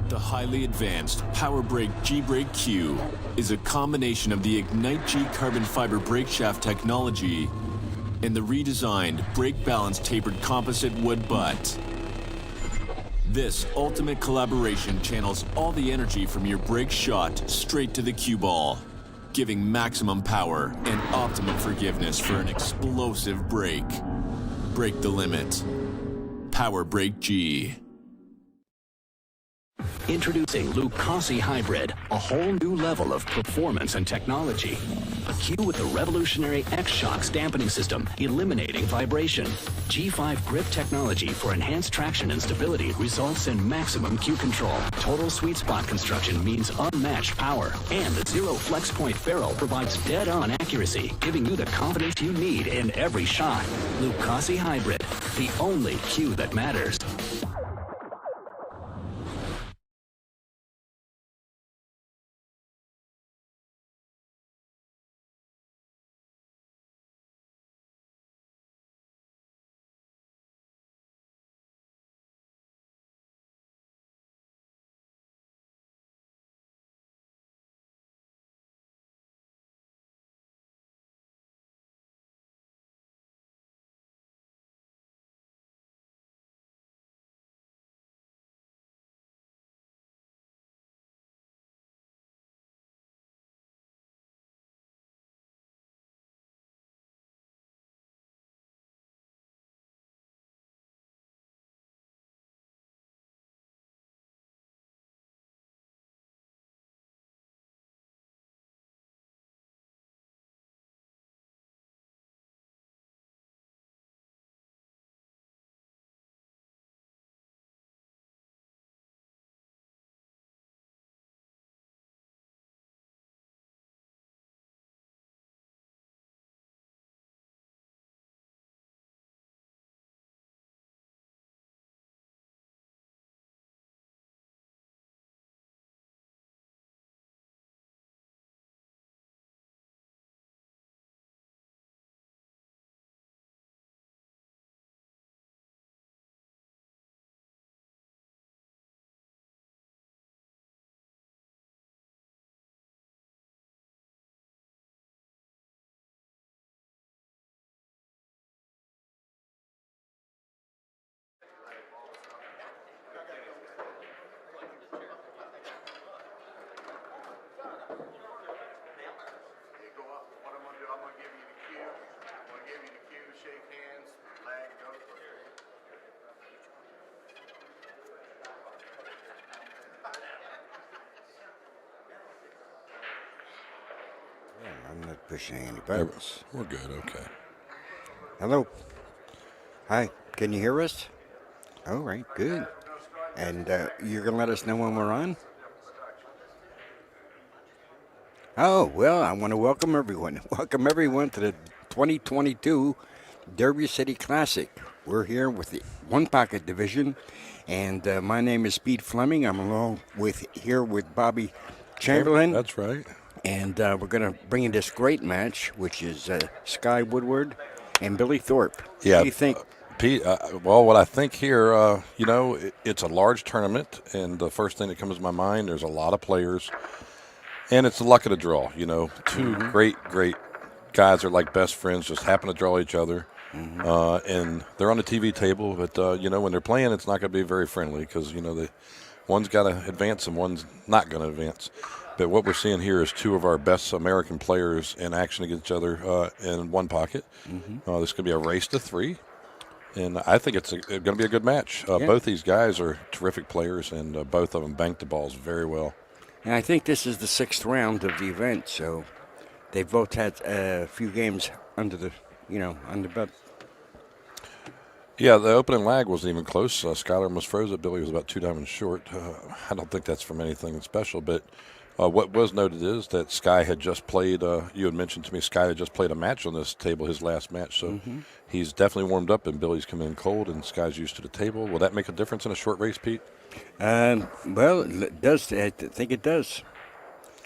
The highly advanced Power Brake G-Brake Q is a combination of the Ignite G carbon fiber brake shaft technology and the redesigned brake balance tapered composite wood butt. This ultimate collaboration channels all the energy from your brake shot straight to the cue ball, giving maximum power and optimum forgiveness for an explosive brake. Break the limit. Power Brake G. Introducing Lucasi Hybrid, a whole new level of performance and technology. A Q with the revolutionary X-Shocks dampening system, eliminating vibration. G5 grip technology for enhanced traction and stability results in maximum Q control. Total sweet spot construction means unmatched power. And the Zero Flex Point barrel provides dead-on accuracy, giving you the confidence you need in every shot. Lucasi Hybrid, the only Q that matters. I'm not pushing any buttons. We're good, okay. Hello. Hi, can you hear us? All right, good. And you're going to let us know when we're on? Oh, well, I want to welcome everyone. Welcome everyone to the 2022 Derby City Classic. We're here with the One Pocket Division, and my name is Pete Fleming. I'm along here with Bobby Chamberlain. That's right. And we're going to bring in this great match, which is Sky Woodward and Billy Thorpe. Yeah. What do you think? Pete, well, what I think here, it's a large tournament, and the first thing that comes to my mind, there's a lot of players, and it's the luck of the draw. Two great guys are like best friends, just happen to draw each other, and they're on the TV table, but, when they're playing, it's not going to be very friendly because, one's got to advance and one's not going to advance. But what we're seeing here is two of our best American players in action against each other in one pocket. This could be a race to three. And I think it's going to be a good match. Both these guys are terrific players, and both of them bank the balls very well. And I think this is the 6th round of the event, so they've both had a few games under the belt. Yeah, the opening lag wasn't even close. Skylar almost froze it. Billy was about 2 diamonds short. I don't think that's from anything special, but what was noted is that Sky had just played, you had mentioned to me, Sky had just played a match on this table, his last match, so he's definitely warmed up, and Billy's come in cold, and Sky's used to the table. Will that make a difference in a short race, Pete? Well, it does. I think it does.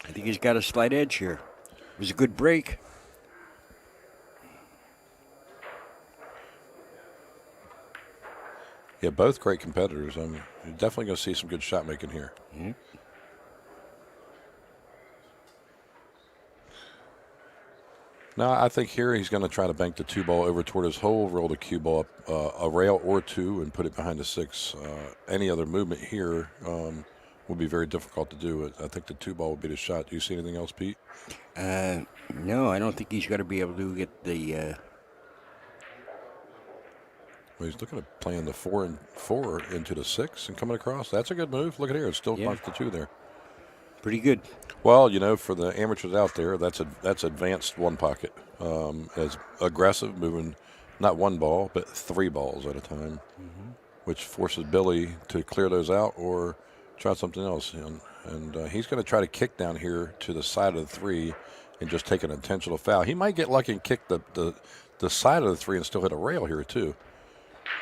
I think he's got a slight edge here. It was a good break. Yeah, both great competitors. You're definitely going to see some good shot making here. Mm-hmm. Now, I think here he's going to try to bank the 2 ball over toward his hole, roll the cue ball up a rail or 2, and put it behind the 6. Any other movement here will be very difficult to do. I think the 2 ball would be the shot. Do you see anything else, Pete? No, I don't think he's going to be able to get the. Well, he's looking at playing the 4 and 4 into the 6 and coming across. That's a good move. Look at here. It's still bunks the 2 there. Pretty good. Well, for the amateurs out there, that's advanced one pocket. As aggressive, moving not 1 ball, but 3 balls at a time, which forces Billy to clear those out or try something else. And he's going to try to kick down here to the side of the 3 and just take an intentional foul. He might get lucky and kick the side of the 3 and still hit a rail here, too.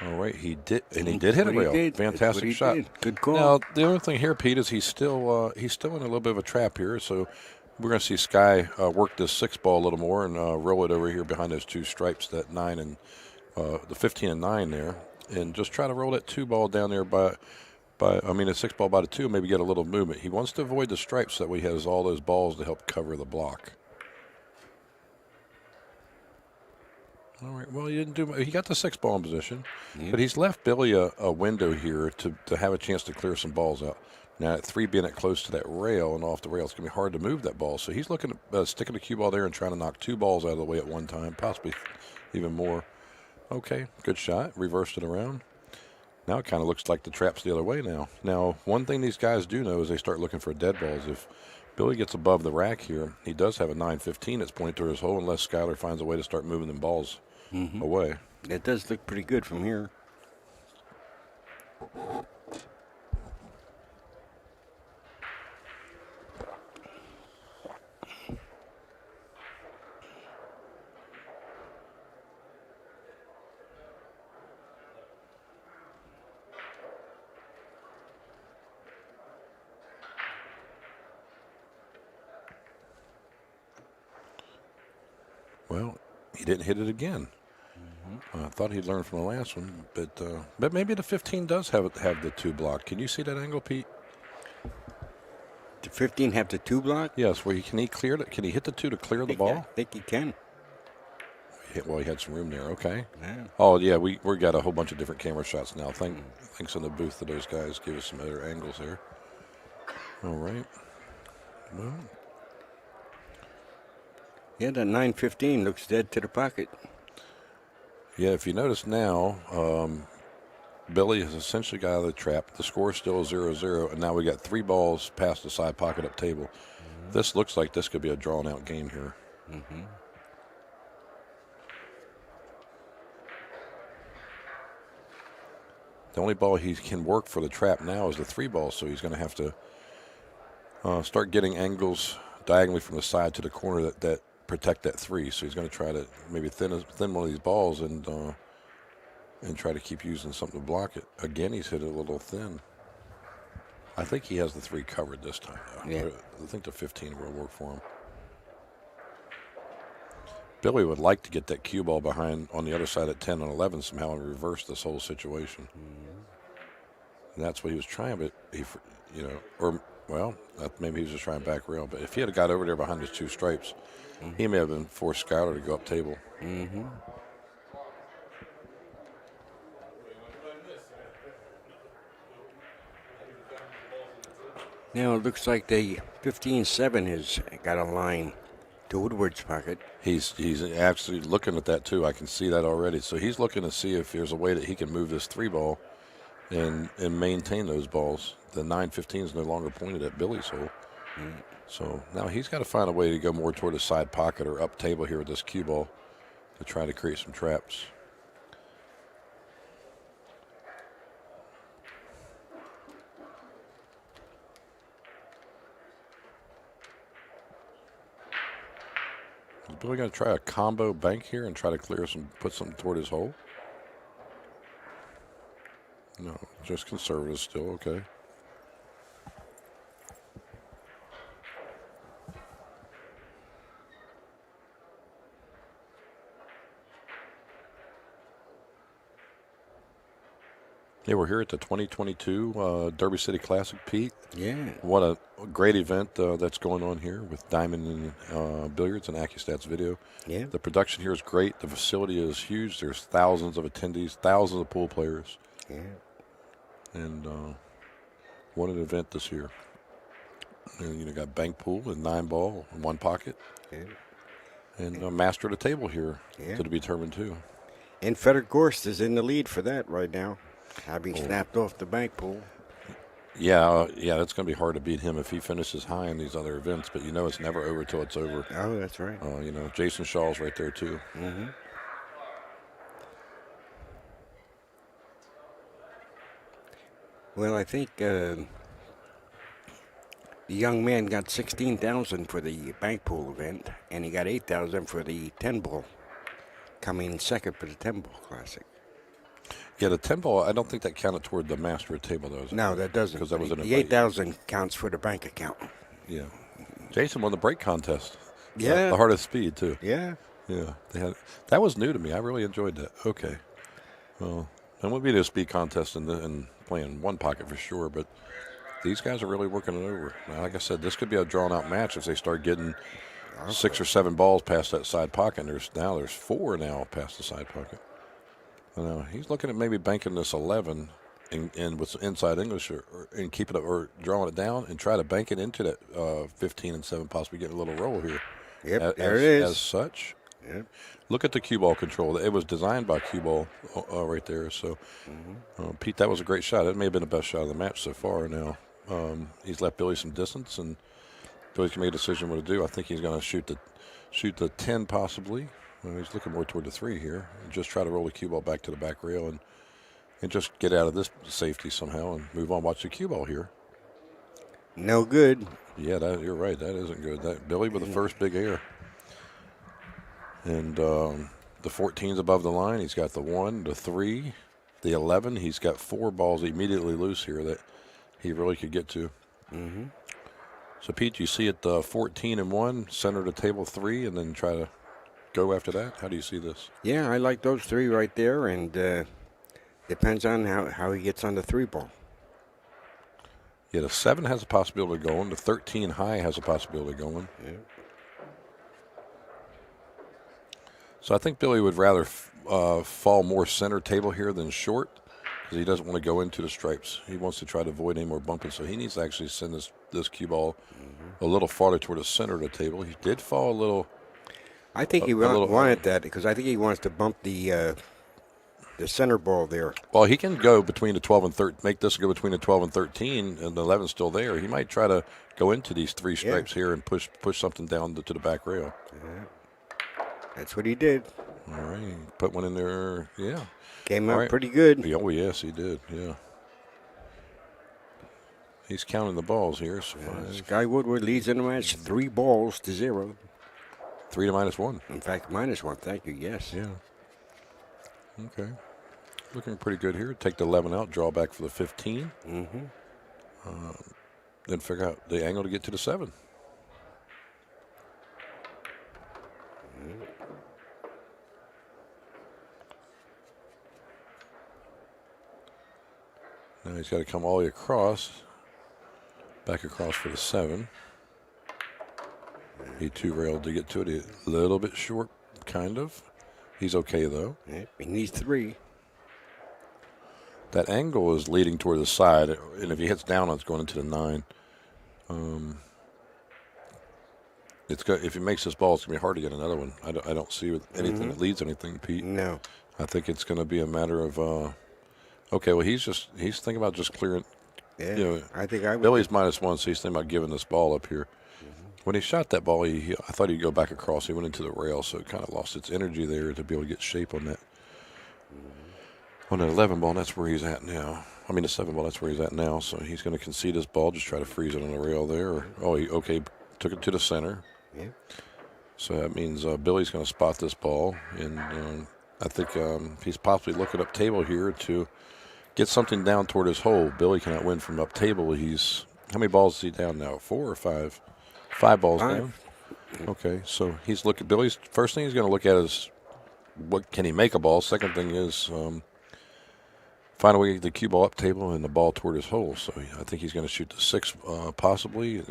All right, he did, and he did hit a rail. Fantastic shot. Good call. Now, the only thing here, Pete, is he's still in a little bit of a trap here. So we're going to see Sky work this 6 ball a little more and roll it over here behind those 2 stripes, that 9 and the 15 and 9 there, and just try to roll that 2 ball down there a 6 ball by the 2, maybe get a little movement. He wants to avoid the stripes so that way he has all those balls to help cover the block. All right. Well, he got the 6 ball in position, but he's left Billy a window here to have a chance to clear some balls out. Now, at 3 being it close to that rail and off the rail, it's going to be hard to move that ball. So he's looking at sticking the cue ball there and trying to knock 2 balls out of the way at one time, possibly even more. Okay, good shot. Reversed it around. Now it kind of looks like the trap's the other way now. Now, one thing these guys do know is they start looking for dead balls. If Billy gets above the rack here, he does have a 9-15 that's pointing to his hole unless Skylar finds a way to start moving them balls away. It does look pretty good from here. Well, he didn't hit it again. I thought he'd learned from the last one, but maybe the 15 does have the 2 block. Can you see that angle, Pete? The 15 have the 2 block? Yes. Can he clear it? Can he hit the 2 to clear the ball? I think he can. He had some room there. Okay. Yeah. Oh yeah, we got a whole bunch of different camera shots now. Thanks in the booth to those guys. Give us some other angles there. All right. Well. Yeah, that 9-15 looks dead to the pocket. Yeah, if you notice now, Billy has essentially got out of the trap. The score is still 0-0, and now we got 3 balls past the side pocket up table. This looks like this could be a drawn-out game here. The only ball he can work for the trap now is the 3 ball, so he's going to have to start getting angles diagonally from the side to the corner that protect that 3. So he's going to try to maybe thin one of these balls and try to keep using something to block it. Again, he's hit it a little thin. I think he has the 3 covered this time, though. Yeah. I think the 15 will work for him. Billy would like to get that cue ball behind on the other side at 10 and 11 somehow and reverse this whole situation. And that's what he was trying, but maybe he was just trying back rail. But if he had got over there behind his 2 stripes, he may have been forced Skylar to go up table. Now it looks like the 15-7 has got a line to Woodward's pocket. He's actually looking at that too. I can see that already. So he's looking to see if there's a way that he can move this 3 ball and maintain those balls. The 9-15 is no longer pointed at Billy's hole. So now he's got to find a way to go more toward the side pocket or up table here with this cue ball to try to create some traps. Billy going to try a combo bank here and try to clear some, put something toward his hole? No, just conservative still, okay. Yeah, we're here at the 2022 Derby City Classic, Pete. Yeah. What a great event that's going on here with Diamond and Billiards and Accu-Stats video. Yeah. The production here is great. The facility is huge. There's thousands of attendees, thousands of pool players. Yeah. And what an event this year. And, you know, got bank pool and 9-ball in one pocket. Yeah. And master of the table here Yeah. to be determined too. And Feder Gorst is in the lead for that right now, having snapped off the bank pool. Yeah, that's going to be hard to beat him if he finishes high in these other events. But you know, it's never over till it's over. Oh, that's right. You know, Jason Shaw's right there too. Mm-hmm. Well, I think the young man got 16,000 for the bank pool event, and he got 8,000 for the 10-ball, coming in second for the 10-ball classic. Yeah, the 10-ball, I don't think that counted toward the master of the table, though. No, that doesn't. Because that was an the 8,000 counts for the bank account. Yeah. Jason won the break contest. Yeah. The hardest speed, too. Yeah. Yeah. That was new to me. I really enjoyed that. Okay. Well, that would be a speed contest and playing one pocket for sure, but these guys are really working it over. Now, like I said, this could be a drawn-out match if they start getting 6 or 7 balls past that side pocket. There's 4 now past the side pocket. He's looking at maybe banking this 11 and with inside English and keep it up or drawing it down and try to bank it into that 15 and 7, possibly getting a little roll here. Yep, there it is. As such. Yep. Look at the cue ball control. It was designed by cue ball right there. So, Pete, that was a great shot. It may have been the best shot of the match so far. Now, he's left Billy some distance, and Billy can make a decision what to do. I think he's going to shoot the 10 possibly. He's looking more toward the 3 here. And just try to roll the cue ball back to the back rail and just get out of this safety somehow and move on. Watch the cue ball here. No good. Yeah, you're right. That isn't good. That Billy with the first big air. And the 14's above the line. He's got the 1, the 3, the 11. He's got 4 balls immediately loose here that he really could get to. Mm-hmm. So, Pete, you see it 14 and 1, center to table 3, and then try to go after that? How do you see this? Yeah, I like those 3 right there, and depends on how he gets on the 3 ball. Yeah, the 7 has a possibility of going. The 13 high has a possibility of going. Yeah. So I think Billy would rather fall more center table here than short because he doesn't want to go into the stripes. He wants to try to avoid any more bumping, so he needs to actually send this cue ball a little farther toward the center of the table. He did fall a little. I think he wanted that because I think he wants to bump the center ball there. Well, he can go between the 12 and 13, make this go between the 12 and 13, and the 11's still there. He might try to go into these 3 stripes here and push something down to the back rail. Yeah. That's what he did. All right, put one in there. Yeah, came out pretty good. Oh yes, he did. Yeah, he's counting the balls here. So Sky Woodward leads in the match 3 balls to 0. 3 to -1. In fact, -1. Thank you. Yes. Yeah. Okay. Looking pretty good here. Take the 11 out, draw back for the 15. Mm-hmm. Then figure out the angle to get to the 7. Now he's got to come all the way across, back across for the 7. He 2-railed to get to it. A little bit short, kind of. He's okay, though. Yep, he needs 3. That angle is leading toward the side, and if he hits down, it's going into the 9. If he makes this ball, it's going to be hard to get another one. I don't see anything that leads anything, Pete. No. I think it's going to be a matter of, okay, well, he's thinking about just clearing. Yeah, you know, I think I would. Billy's -1, so he's thinking about giving this ball up here. When he shot that ball, I thought he'd go back across. He went into the rail, so it kind of lost its energy there to be able to get shape on that. On that 11 ball, that's where he's at now. I mean, the 7 ball, that's where he's at now. So he's going to concede his ball, just try to freeze it on the rail there. He took it to the center. Yeah. So that means Billy's going to spot this ball, and I think he's possibly looking up table here to get something down toward his hole. Billy cannot win from up table. He's how many balls is he down now? 4 or 5? 5 balls down. Okay, so he's looking. Billy's first thing he's going to look at is what can he make a ball. Second thing is find a way to get the cue ball up table and the ball toward his hole. So I think he's going to shoot the 6 possibly.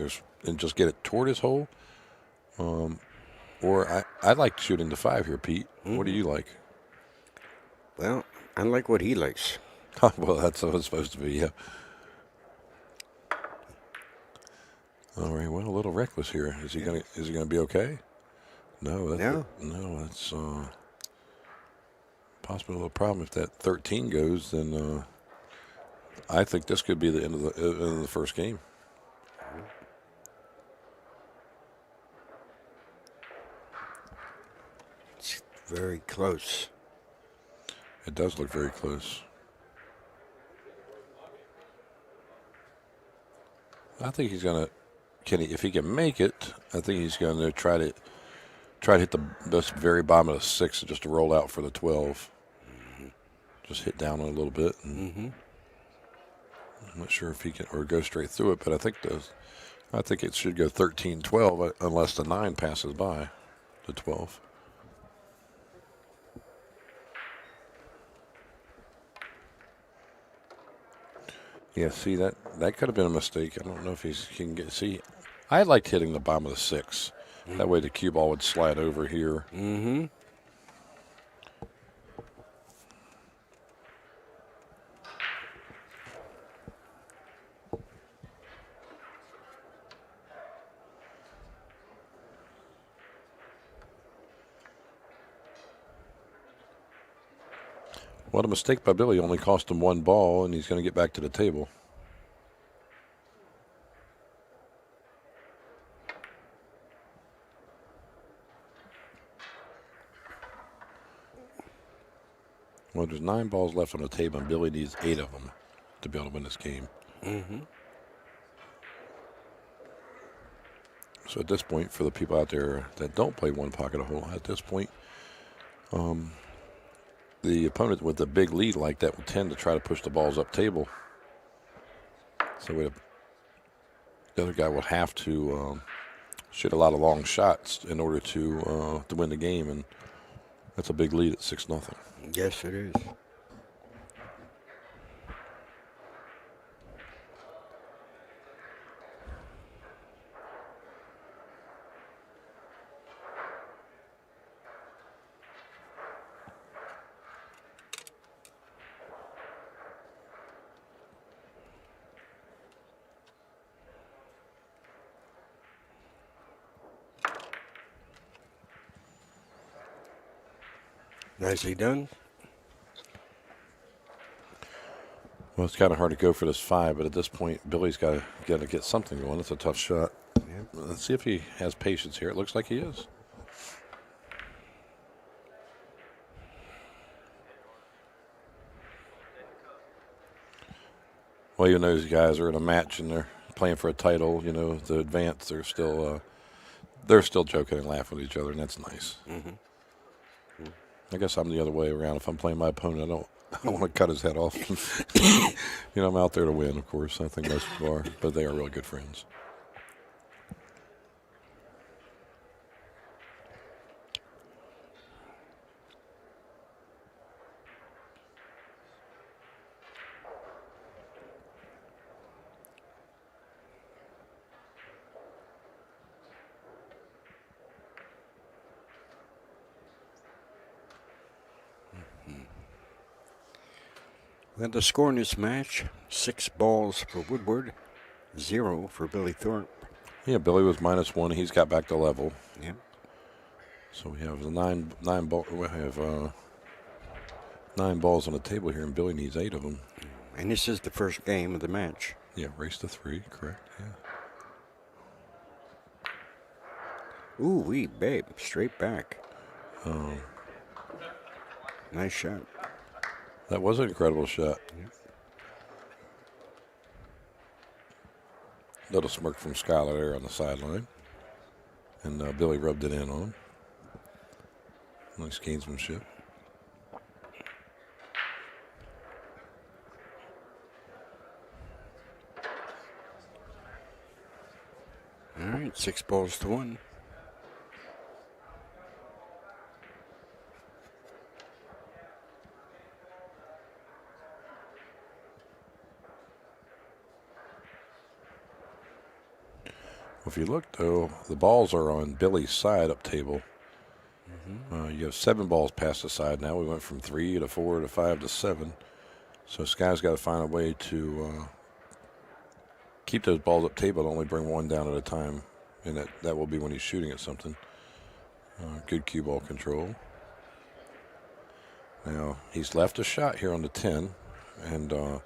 And just get it toward his hole. Or I like shooting the 5 here, Pete. What do you like? Well, I like what he likes. Well, that's what it's supposed to be, yeah. All right, well, a little reckless here. Is he gonna be okay? No, that's possibly a little problem. If that 13 goes, then I think this could be the end of the first game. It's very close. It does look very close. I think he's gonna. If he can make it, I think he's going to try to hit the very bottom of the 6 just to roll out for the 12. Just hit down a little bit. I'm not sure if he can or go straight through it, but I think it should go 13-12 unless the 9 passes by the 12. Yeah, see that could have been a mistake. I don't know if he can get. See, I liked hitting the bottom of the 6. That way the cue ball would slide over here. Well, a mistake by Billy only cost him 1 ball, and he's going to get back to the table. Well, there's 9 balls left on the table, and Billy needs 8 of them to be able to win this game. So at this point, for the people out there that don't play one pocket a hole, at this point, the opponent with a big lead like that will tend to try to push the balls up table. So the other guy will have to shoot a lot of long shots in order to win the game, and that's a big lead at 6-0. Yes, it is. Nicely done. Well, it's kind of hard to go for this 5, but at this point, Billy's got to get something going. It's a tough shot. Yep. Let's see if he has patience here. It looks like he is. Well, you know, these guys are in a match and they're playing for a title. You know, the advance, they're still joking and laughing with each other, and that's nice. I guess I'm the other way around. If I'm playing my opponent, I don't want to cut his head off. You know, I'm out there to win, of course. I think most people are, but they are really good friends. Well, the score in this match, 6 balls for Woodward, 0 for Billy Thorpe. Yeah, Billy was -1. He's got back to level. Yeah. So we have the 9 ball. We have 9 balls on the table here, and Billy needs 8 of them. And this is the first game of the match. Yeah, race to 3, correct? Yeah. Ooh, wee, babe, straight back. Oh, Nice shot. that was an incredible shot. Yep. Little smirk from Skylar there on the sideline. And Billy rubbed it in on him. Nice gamesmanship. All right, 6 balls to 1. If you look, though, the balls are on Billy's side up table. You have 7 balls past the side now. We went from 3 to 4 to 5 to 7. So Sky's got to find a way to keep those balls up table and only bring one down at a time. And that will be when he's shooting at something. Good cue ball control. Now, he's left a shot here on the 10. And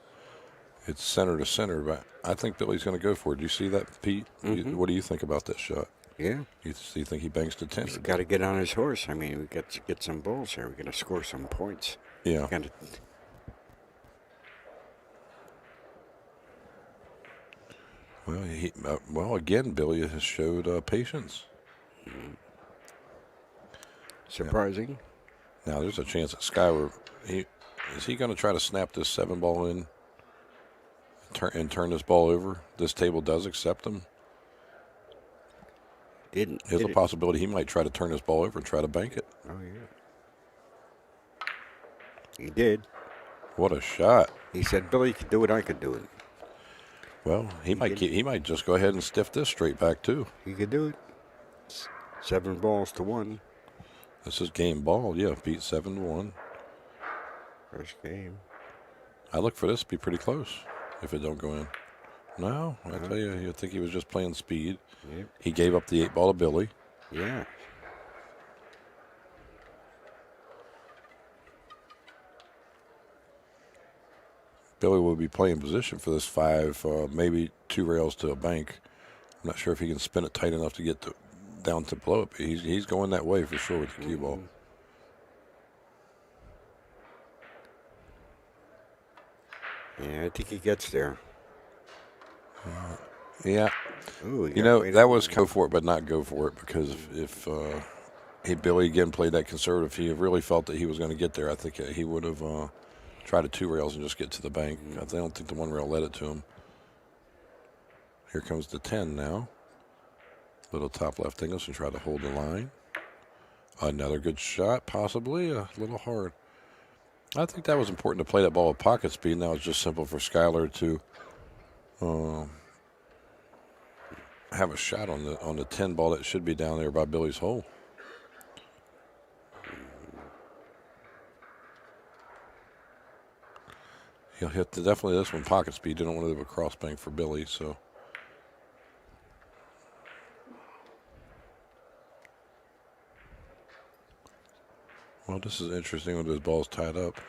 it's center to center. But I think Billy's going to go for it. Do you see that, Pete? What do you think about that shot? Yeah. You think he banks to 10? He's got to get on his horse. I mean, we got to get some balls here. We're going to score some points. Yeah. Well, again, Billy has showed patience. Surprising. Now, there's a chance that Sky is he going to try to snap this 7 ball in and turn this ball over? This table does accept him. There's a possibility he might try to turn this ball over and try to bank it. Oh, yeah. He did. What a shot. He said, Billy could do it, I could do it. Well, he might just go ahead and stiff this straight back, too. He could do it. 7 balls to 1. This is game ball. Yeah, beat 7-1. First game. I look for this to be pretty close if it don't go in. No, I tell you, I think he was just playing speed. Yep. He gave up the 8 ball to Billy. Yeah. Billy will be playing position for this 5, maybe 2 rails to a bank. I'm not sure if he can spin it tight enough to get down to blow it. He's going that way for sure with the cue ball. Yeah, I think he gets there. Yeah. Ooh, that was go for it, but not go for it, because if Billy again played that conservative, he really felt that he was going to get there. I think he would have tried 2 rails and just get to the bank. I don't think the 1 rail led it to him. Here comes the 10 now. Little top left English and try to hold the line. Another good shot, possibly a little hard. I think that was important to play that ball with pocket speed. Now it's just simple for Skylar to have a shot on the 10 ball that should be down there by Billy's hole. He'll hit definitely this one pocket speed. Didn't want to have a cross bank for Billy, so. Well, this is interesting when this ball's tied up.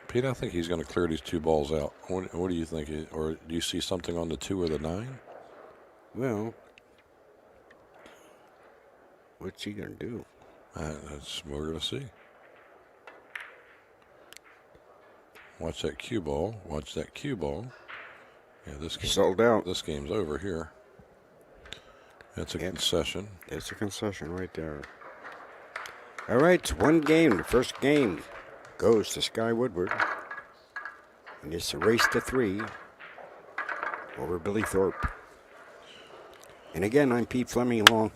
Pete, I think he's going to clear these 2 balls out. What do you think? Or do you see something on the 2 or the 9? Well, what's he going to do? That's what we're going to see. Watch that cue ball. Watch that cue ball. Yeah, this game sold out. This game's over here. That's a concession. It's a concession right there. All right, it's 1 game. The first game goes to Sky Woodward. And it's a race to 3 over Billy Thorpe. And again, I'm Pete Fleming along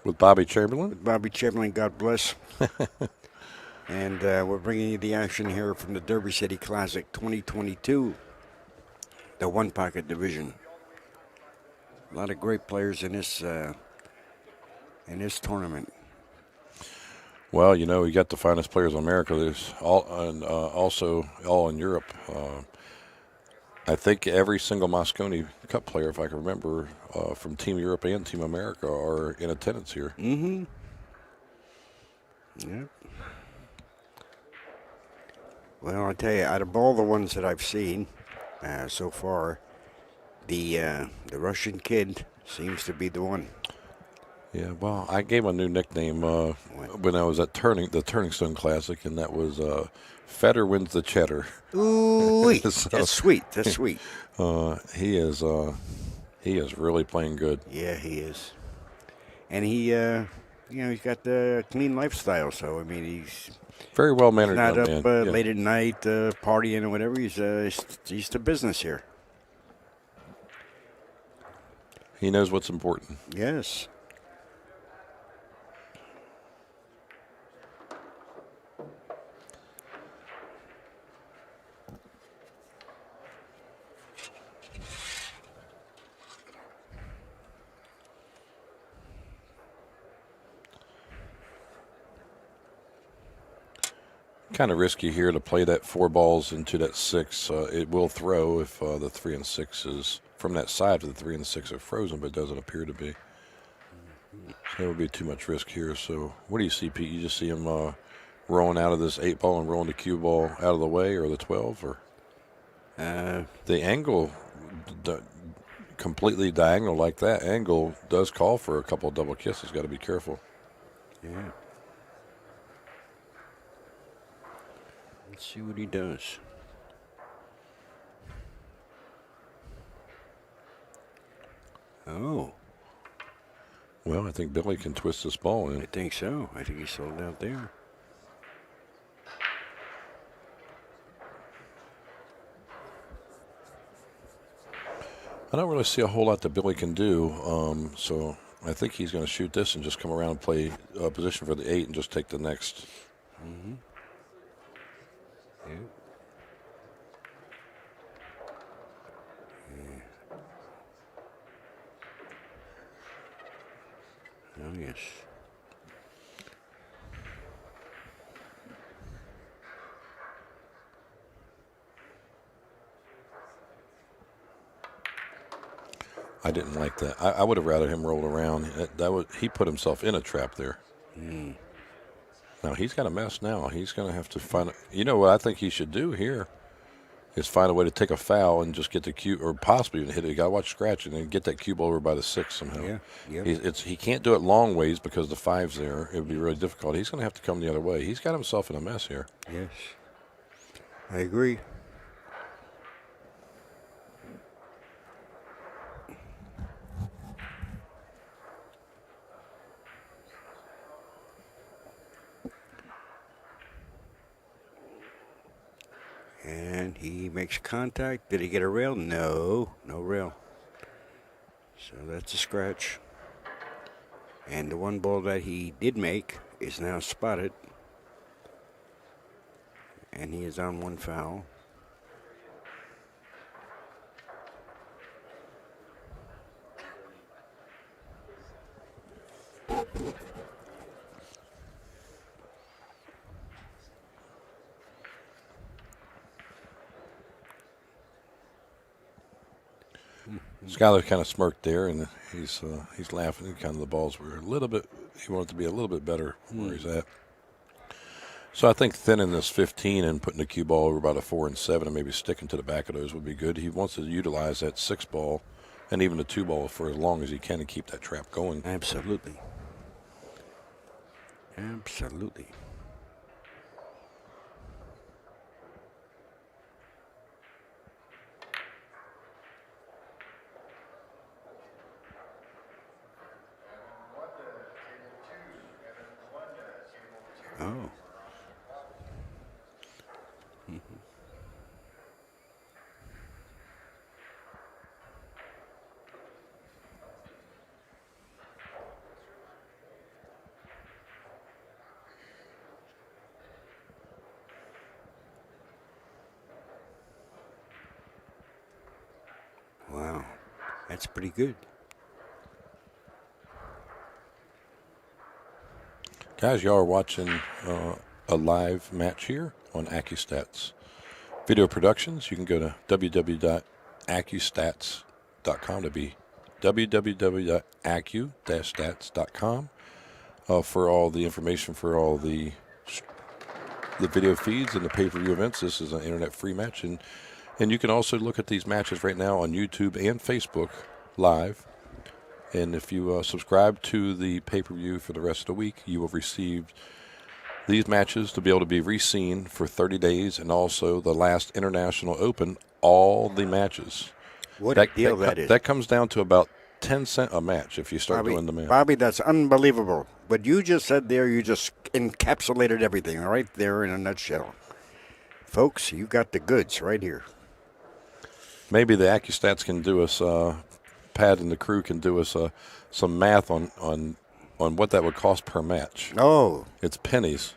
with Bobby Chamberlain. Bobby Chamberlain, God bless. And we're bringing you the action here from the Derby City Classic 2022, the 1 pocket division. A lot of great players in this tournament. Well, we got the finest players in America. There's also all in Europe. I think every single Moscone Cup player, if I can remember, from Team Europe and Team America are in attendance here. Mm-hmm. Yep. Well, I tell you, out of all the ones that I've seen so far, the Russian kid seems to be the one. Yeah, well, I gave him a new nickname when I was at the Turning Stone Classic, and that was Fetter wins the cheddar. Ooh, So, that's sweet. That's sweet. he is really playing good. Yeah, he is. And he, he's got the clean lifestyle. So I mean, he's Very well mannered not young up man. Yeah. late at night partying or whatever. He's to business here. He knows what's important. Yes. Kind of risky here to play that 4 balls into that 6. It will throw if the 3 and 6 is from that side. To the 3 and the 6 are frozen, but it doesn't appear to be. So that would be too much risk here. So what do you see, Pete? You just see him rolling out of this 8 ball and rolling the cue ball out of the way, or the 12, or the angle completely diagonal like that angle does call for a couple of double kisses. Got to be careful. Yeah. Let's see what he does. Oh. Well, I think Billy can twist this ball in. I think so. I think he sold out there. I don't really see a whole lot that Billy can do, so I think he's going to shoot this and just come around and play position for the 8 and just take the next. Mm-hmm. Yeah. Oh, yes. I didn't like that. I would have rather him roll around. He put himself in a trap there. Mm. Now, he's got a mess now. He's going to have to find you know what I think he should do here is find a way to take a foul and just get the cue, or possibly even hit it. You got to watch scratch and then get that cube over by the 6 somehow. Yeah, yeah. He can't do it long ways because the 5's there. It would be really difficult. He's going to have to come the other way. He's got himself in a mess here. Yes. I agree. And he makes contact. Did he get a rail? No, no rail. So that's a scratch. And the 1 ball that he did make is now spotted. And he is on 1 foul. Skyler kind of smirked there, and he's laughing. Kind of the balls were a little bit. He wanted to be a little bit better where he's at. So I think thinning this 15 and putting the cue ball over about a 4 and 7, and maybe sticking to the back of those would be good. He wants to utilize that 6 ball, and even the 2 ball for as long as he can and keep that trap going. Absolutely. Absolutely. Oh. Wow. That's pretty good. Guys, y'all are watching a live match here on Accu-Stats Video Productions. You can go to www.accustats.com to be www.accu-stats.com for all the information for all the video feeds and the pay-per-view events. This is an internet free match, and you can also look at these matches right now on YouTube and Facebook live. And if you subscribe to the pay-per-view for the rest of the week, you will receive these matches to be able to be re-seen for 30 days, and also the last International Open, all the matches. What a deal that is. That comes down to about 10 cents a match if you start Bobby, doing the math. Bobby, that's unbelievable. What you just said there, you just encapsulated everything right there in a nutshell. Folks, you got the goods right here. Maybe the Accu-Stats can do us, Pat and the crew can do us some math on what that would cost per match. Oh. It's pennies.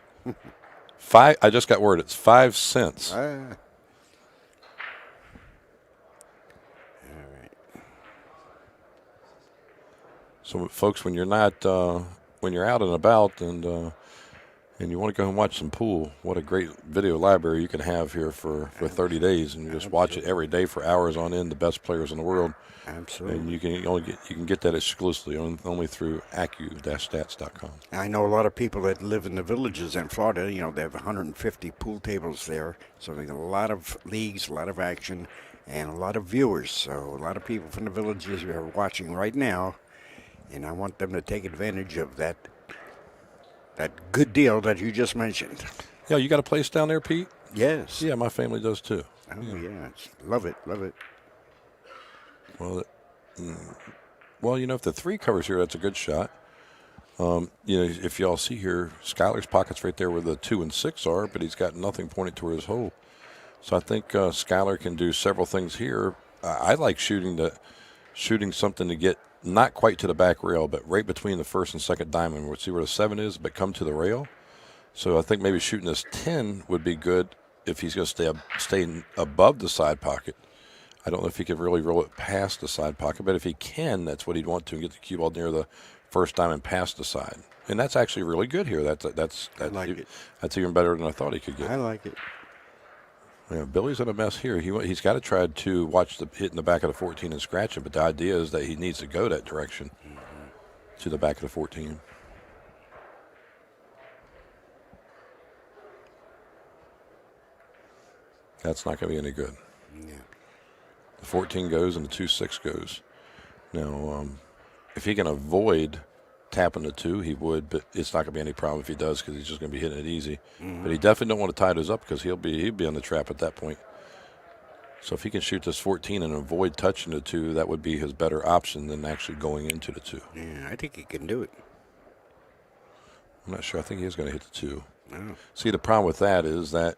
I just got word. It's 5 cents. All right. So, folks, when you're not, when you're out and about and you want to go and watch some pool, what a great video library you can have here for 30 days, and you just watch it every day for hours on end. The best players in the world. Absolutely. And you can get that exclusively only through Accu-Stats.com. I know a lot of people that live in the villages in Florida. You know, they have 150 pool tables there, so they got a lot of leagues, a lot of action, and a lot of viewers. So a lot of people from the villages are watching right now, and I want them to take advantage of that good deal that you just mentioned. Yeah, you got a place down there, Pete? Yes. Yeah, my family does too. Oh, yeah. Love it, love it. Well, you know, if the 3 covers here, that's a good shot. You know, if y'all see here, Skyler's pocket's right there where the 2 and 6 are, but he's got nothing pointed toward his hole. So I think Skyler can do several things here. I like shooting something to get not quite to the back rail, but right between the first and second diamond. We'll see where the 7 is, but come to the rail. So I think maybe shooting this 10 would be good if he's going to stay above the side pocket. I don't know if he could really roll it past the side pocket, but if he can, that's what he'd want to, and get the cue ball near the first diamond past the side. And that's actually really good here. That's even better than I thought he could get. I like it. Yeah, Billy's in a mess here. He's got to try to watch the hit in the back of the 14 and scratch it, but the idea is that he needs to go that direction to the back of the 14. That's not going to be any good. Yeah. The 14 goes and the 2-6 goes. Now, if he can avoid tapping the 2, he would, but it's not going to be any problem if he does, because he's just going to be hitting it easy. But he definitely don't want to tie those up, because he'd be on the trap at that point. So if he can shoot this 14 and avoid touching the 2, that would be his better option than actually going into the 2. Yeah, I think he can do it. I'm not sure. I think he is going to hit the 2. Oh. See, the problem with that is that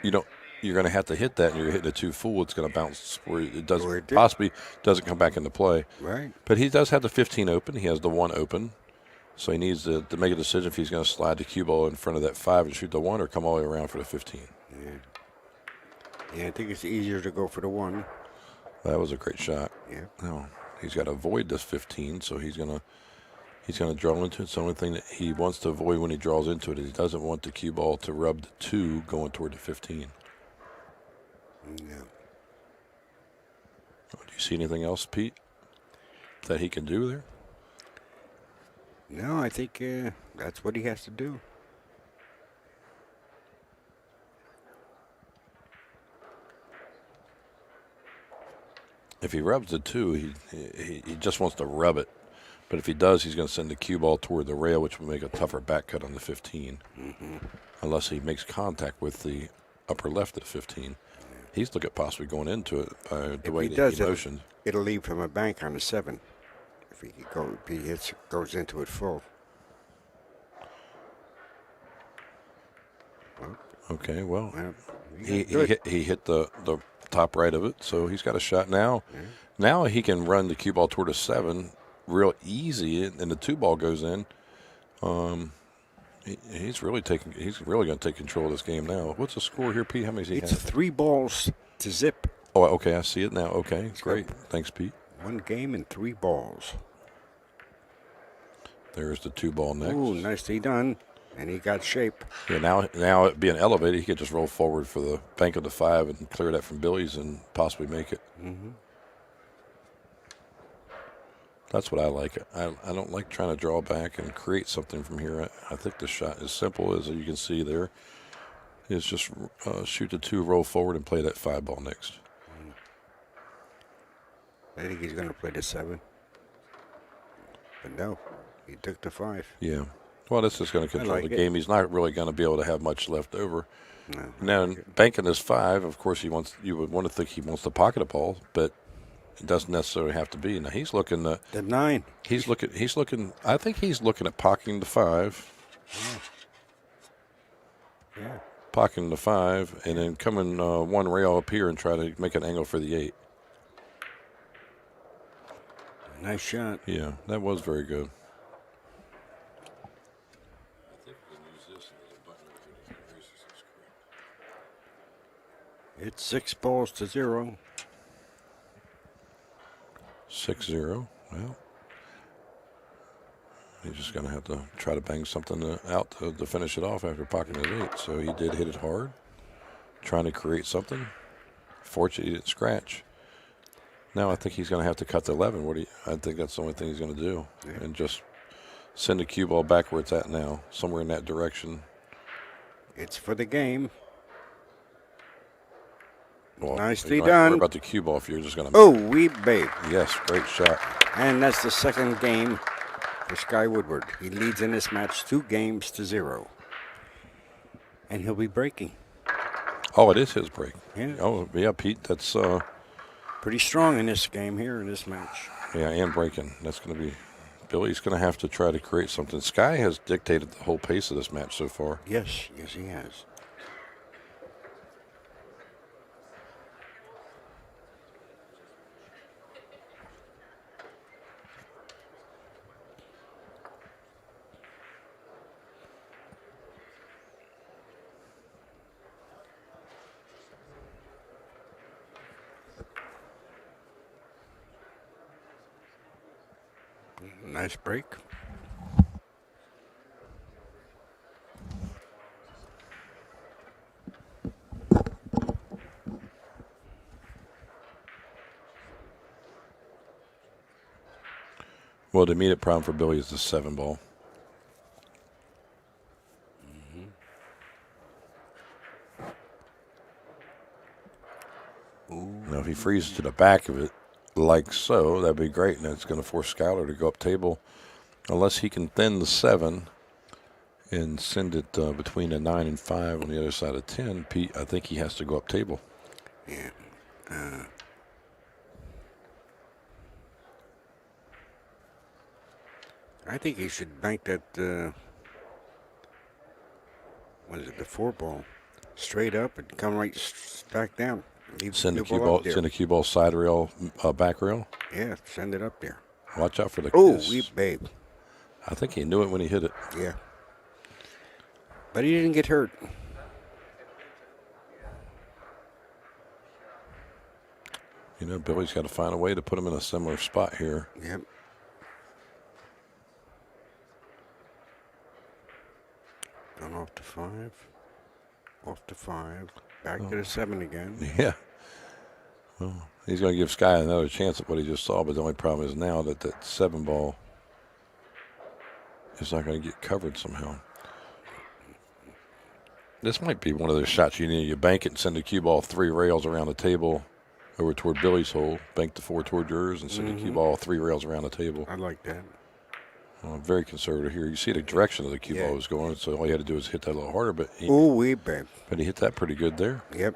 you're going to have to hit that, and you're hitting a 2 full. It's going to bounce where it possibly doesn't come back into play. Right. But he does have the 15 open. He has the 1 open. So he needs to make a decision if he's going to slide the cue ball in front of that 5 and shoot the 1, or come all the way around for the 15. Yeah, I think it's easier to go for the 1. That was a great shot. Yeah. No, he's got to avoid this 15, so he's going to draw into it. It's the only thing that he wants to avoid when he draws into it is he doesn't want the cue ball to rub the 2 going toward the 15. Yeah. Do you see anything else, Pete, that he can do there? No, I think that's what he has to do. If he rubs the 2, he just wants to rub it. But if he does, he's going to send the cue ball toward the rail, which will make a tougher back cut on the 15. Unless he makes contact with the upper left of the 15. He's looking at possibly going into it by the way that he motions. It'll leave him a bank on the 7. If he goes into it full. Okay, well, he hit the top right of it, so he's got a shot now. Now he can run the cue ball toward a 7 real easy, and the 2 ball goes in. He's really going to take control of this game now. What's the score here, Pete? How many does he have? It's 3 balls to zip. Oh, okay, I see it now. Okay, great. Thanks, Pete. 1 game and 3 balls. There's the 2 ball next. Ooh, nicely done. And he got shape. Yeah, now it being elevated, he could just roll forward for the bank of the 5 and clear that from Billy's and possibly make it. That's what I like. I don't like trying to draw back and create something from here. I think the shot is simple, as you can see there. Is just shoot the 2, roll forward, and play that 5 ball next. I think he's going to play the 7. No, he took the 5. Yeah. Well, this is going to control like the it. game. He's not really going to be able to have much left over. No, Now, banking this 5, of course, you would want to think he wants to pocket a ball, but it doesn't necessarily have to be. Now he's looking the 9. He's looking. I think he's looking at pocketing the 5. Yeah. Pocketing the 5, and then coming one rail up here and try to make an angle for the 8. Nice shot. Yeah, that was very good. It's 6 balls to 0. 6-0. Well, he's just going to have to try to bang something out to finish it off after pocketing the 8. So he did hit it hard, trying to create something. Fortunately, he didn't scratch. Now I think he's going to have to cut the 11. I think that's the only thing he's going to do, and just send the cue ball back where it's at now, somewhere in that direction. It's for the game. Well, Nicely What done. about the cue ball if you're just going to... Oh, we babe. Yes, great shot. And that's the second game for Sky Woodward. He leads in this match 2-0. And he'll be breaking. Oh, it is his break. Yeah. Oh, yeah, Pete, that's... Pretty strong in this game here, in this match. Yeah, and breaking. That's going to be... Billy's going to have to try to create something. Sky has dictated the whole pace of this match so far. Yes, he has. Nice break. Well, the immediate problem for Billy is the 7 ball. Now, if he freezes to the back of it, like so, that'd be great, and it's going to force Schuyler to go up table. Unless he can thin the 7 and send it between a 9 and 5 on the other side of 10, Pete, I think he has to go up table. Yeah. I think he should bank that, what is it, the 4 ball, straight up and come right back down. Leave Send the ball cue ball, up there. send the cue ball side rail, back rail. Yeah, send it up there. Watch out for the Oh, kiss. we babe. I think he knew it when he hit it. Yeah. But he didn't get hurt. You know, Billy's got to find a way to put him in a similar spot here. Yep. Gone off to 5. Off to 5. Back to the 7 again. Yeah. Well, he's going to give Sky another chance at what he just saw, but the only problem is now that that 7 ball is not going to get covered somehow. This might be one of those shots you need. You bank it and send the cue ball 3 rails around the table over toward Billy's hole. Bank the 4 toward yours and send the cue ball 3 rails around the table. I like that. Very conservative here. You see the direction of the cue ball was going, so all you had to do is hit that a little harder, but he hit that pretty good there. Yep.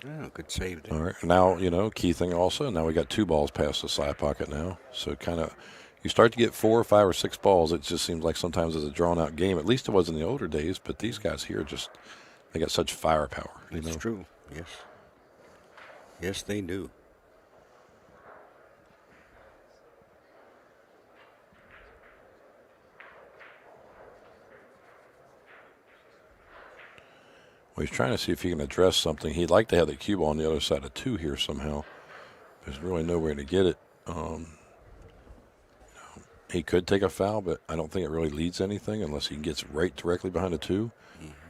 Oh, good save there. All right. Now, you know, key thing also, now we got 2 balls past the side pocket now. So kind of, you start to get 4 or 5 or 6 balls. It just seems like sometimes it's a drawn-out game. At least it was in the older days, but these guys here just, they got such firepower. It's true, yes. Yes, they do. Well, he's trying to see if he can address something. He'd like to have the cue ball on the other side of 2 here somehow. There's really nowhere to get it. He could take a foul, but I don't think it really leads anything unless he gets right directly behind the 2.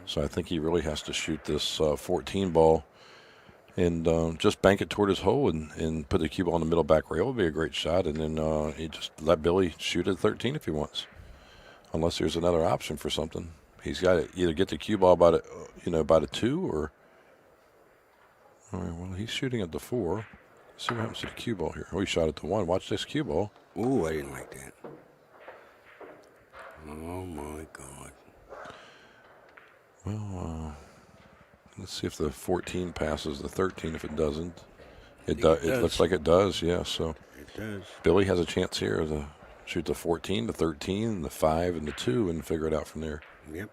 So I think he really has to shoot this 14 ball and just bank it toward his hole and put the cue ball in the middle back rail would be a great shot. And then he just let Billy shoot at 13 if he wants, unless there's another option for something. He's got to either get the cue ball by the 2 or. All right, well, he's shooting at the 4. Let's see what happens to the cue ball here. Oh, he shot at the 1. Watch this cue ball. Ooh, I didn't like that. Oh, my God. Well, let's see if the 14 passes the 13. If it doesn't, it looks like it does, yeah. So it does. Billy has a chance here to shoot the 14, the 13, the 5, and the 2 and figure it out from there. Yep.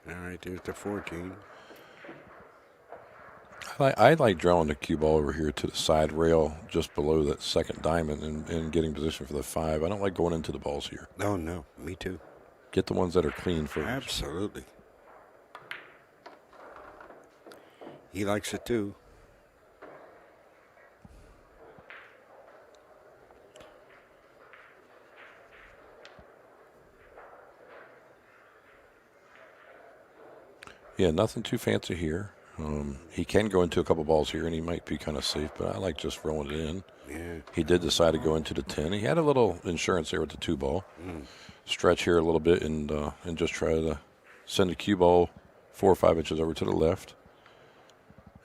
All right, there's the 14. I like drawing the cue ball over here to the side rail just below that second diamond and getting position for the 5. I don't like going into the balls here. Oh, no, me too. Get the ones that are clean first. Absolutely. He likes it too. Yeah, nothing too fancy here. He can go into a couple balls here, and he might be kind of safe, but I like just rolling it in. Yeah. He did decide to go into the 10. He had a little insurance there with the 2 ball. Stretch here a little bit and just try to send the cue ball 4 or 5 inches over to the left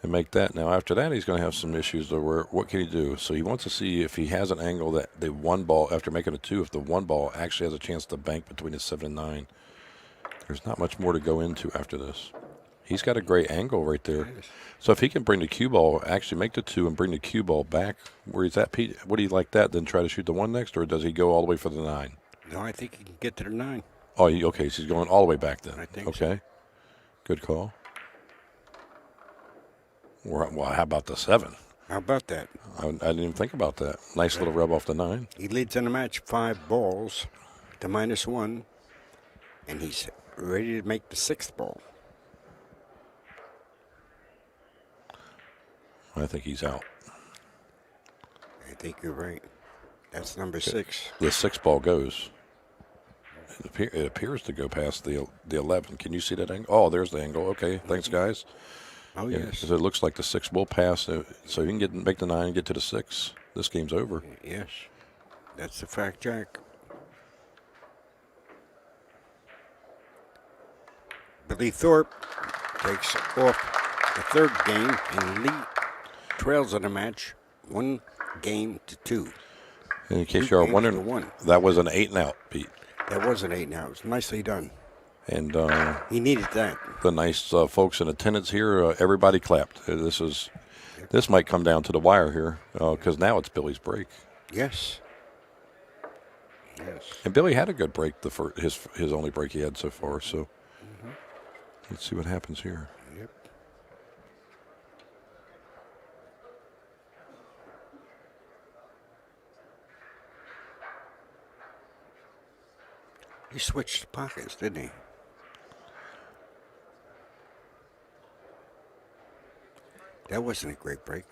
and make that. Now, after that, he's going to have some issues. What can he do? So he wants to see if he has an angle that the 1 ball, after making a 2, if the 1 ball actually has a chance to bank between the 7 and 9. There's not much more to go into after this. He's got a great angle right there. Nice. So if he can bring the cue ball, actually make the 2 and bring the cue ball back where he's at, Pete, would he like that, then try to shoot the 1 next, or does he go all the way for the 9? No, I think he can get to the 9. Oh, okay, so he's going all the way back then. I think okay. Good call. Well, how about the 7? How about that? I didn't even think about that. Nice little rub off the 9. He leads in the match 5 balls to -1, and he's ready to make the 6th ball. I think he's out. I think you're right. That's number 6. The 6 ball goes. It appears to go past the 11. Can you see that angle? Oh, there's the angle. Okay, thanks, guys. Oh, Yeah, yes. so it looks like the 6 will pass. So he can make the 9 and get to the 6. This game's over. Yes. That's the fact, Jack. Billy Thorpe takes off the 3rd game and lead trails in the match 1 game to 2. And in case 2 you are games wondering, to 1. that was an 8 and out, Pete. That was an 8 now. It was nicely done. And He needed that. the nice folks in attendance here, everybody clapped. This might come down to the wire here because now it's Billy's break. Yes. Yes. And Billy had a good break, his only break he had so far. So let's see what happens here. Yep. He switched pockets, didn't he? That wasn't a great break.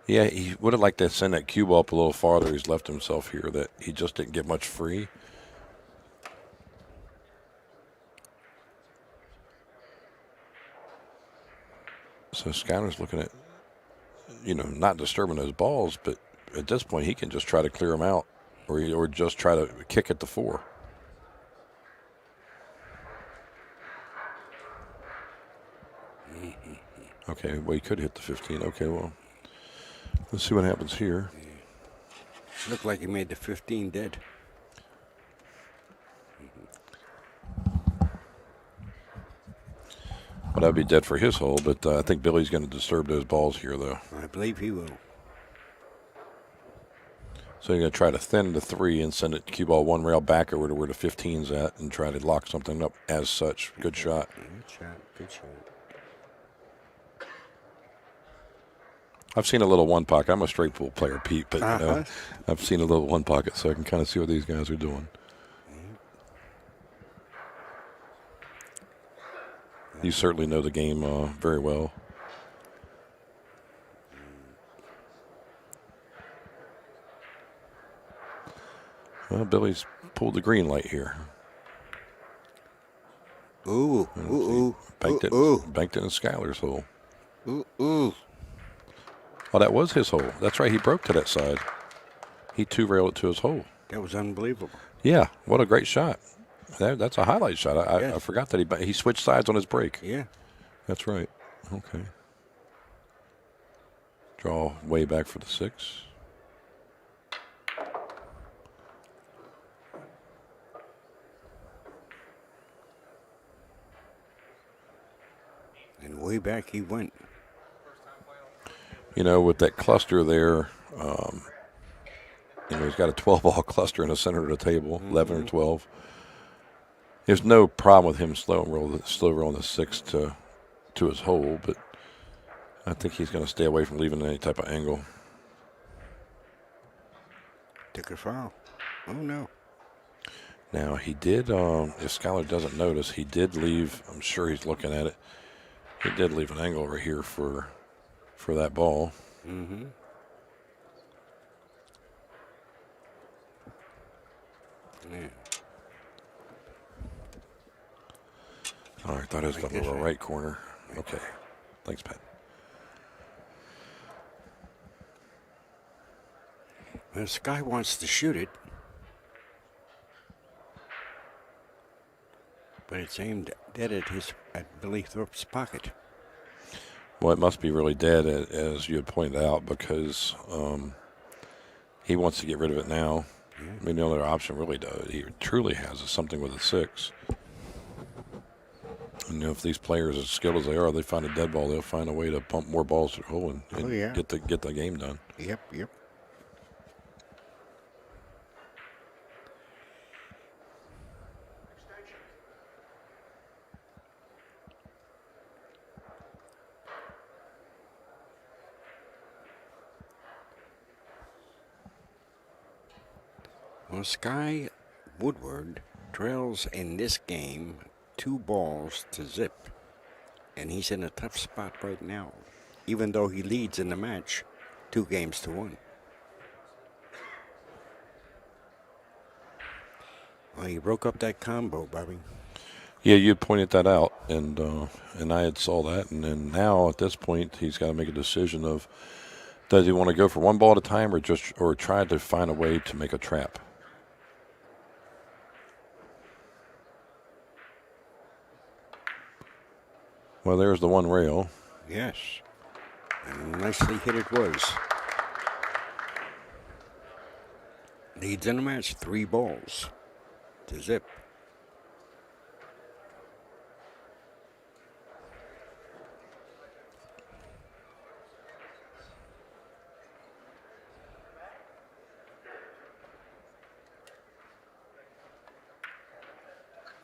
Yeah, he would have liked to send that cue ball up a little farther. He's left himself here that he just didn't get much free. So Skyler's looking at, not disturbing those balls, but at this point he can just try to clear them out or just try to kick at the 4. Okay, well, he could hit the 15. Okay, well, let's see what happens here. Looked like he made the 15 dead. Well, that'd be dead for his hole, but I think Billy's going to disturb those balls here, though. I believe he will. So you're going to try to thin the 3 and send it cue ball 1 rail back over to where the 15's at and try to lock something up as such. Good shot. Good shot. Good shot. I've seen a little 1 pocket. I'm a straight pool player, Pete, but I've seen a little 1 pocket, so I can kind of see what these guys are doing. You certainly know the game very well. Well, Billy's pulled the green light here. Ooh, ooh, Banked ooh, it, banked it in Skylar's hole. ooh, ooh. Oh, that was his hole. That's right. He broke to that side. He two-railed it to his hole. That was unbelievable. Yeah, what a great shot. That's a highlight shot. Yes. I forgot that he switched sides on his break. Yeah. That's right. Okay. Draw way back for the 6. And way back he went. You know, with that cluster there, he's got a 12-ball cluster in the center of the table, 11 or 12. There's no problem with him slow rolling the 6 to his hole, but I think he's going to stay away from leaving any type of angle. Took a foul. Oh, no. Now, he did, if Skylar doesn't notice, he did leave, I'm sure he's looking at it, he did leave an angle over here for that ball. Mm-hmm. Yeah. Oh, I thought it was the lower right corner. Okay. Thanks, Pat. Well, Sky wants to shoot it, but it's aimed dead at Billy Thorpe's pocket. Well, it must be really dead, as you had pointed out, because he wants to get rid of it now. Yeah. I mean, the other option really he truly has is something with a 6. And if these players, as skilled as they are, they find a dead ball, they'll find a way to pump more balls to the hole and get the game done. Yep. Well, Sky Woodward trails in this game 2 balls to zip, and he's in a tough spot right now, even though he leads in the match 2 games to 1. Well, he broke up that combo, Bobby. Yeah, you pointed that out, and I had saw that, and then now at this point he's got to make a decision of does he want to go for 1 ball at a time or try to find a way to make a trap. Well, there's the 1 rail. Yes. And nicely hit it was. Leads in the match 3 balls to zip.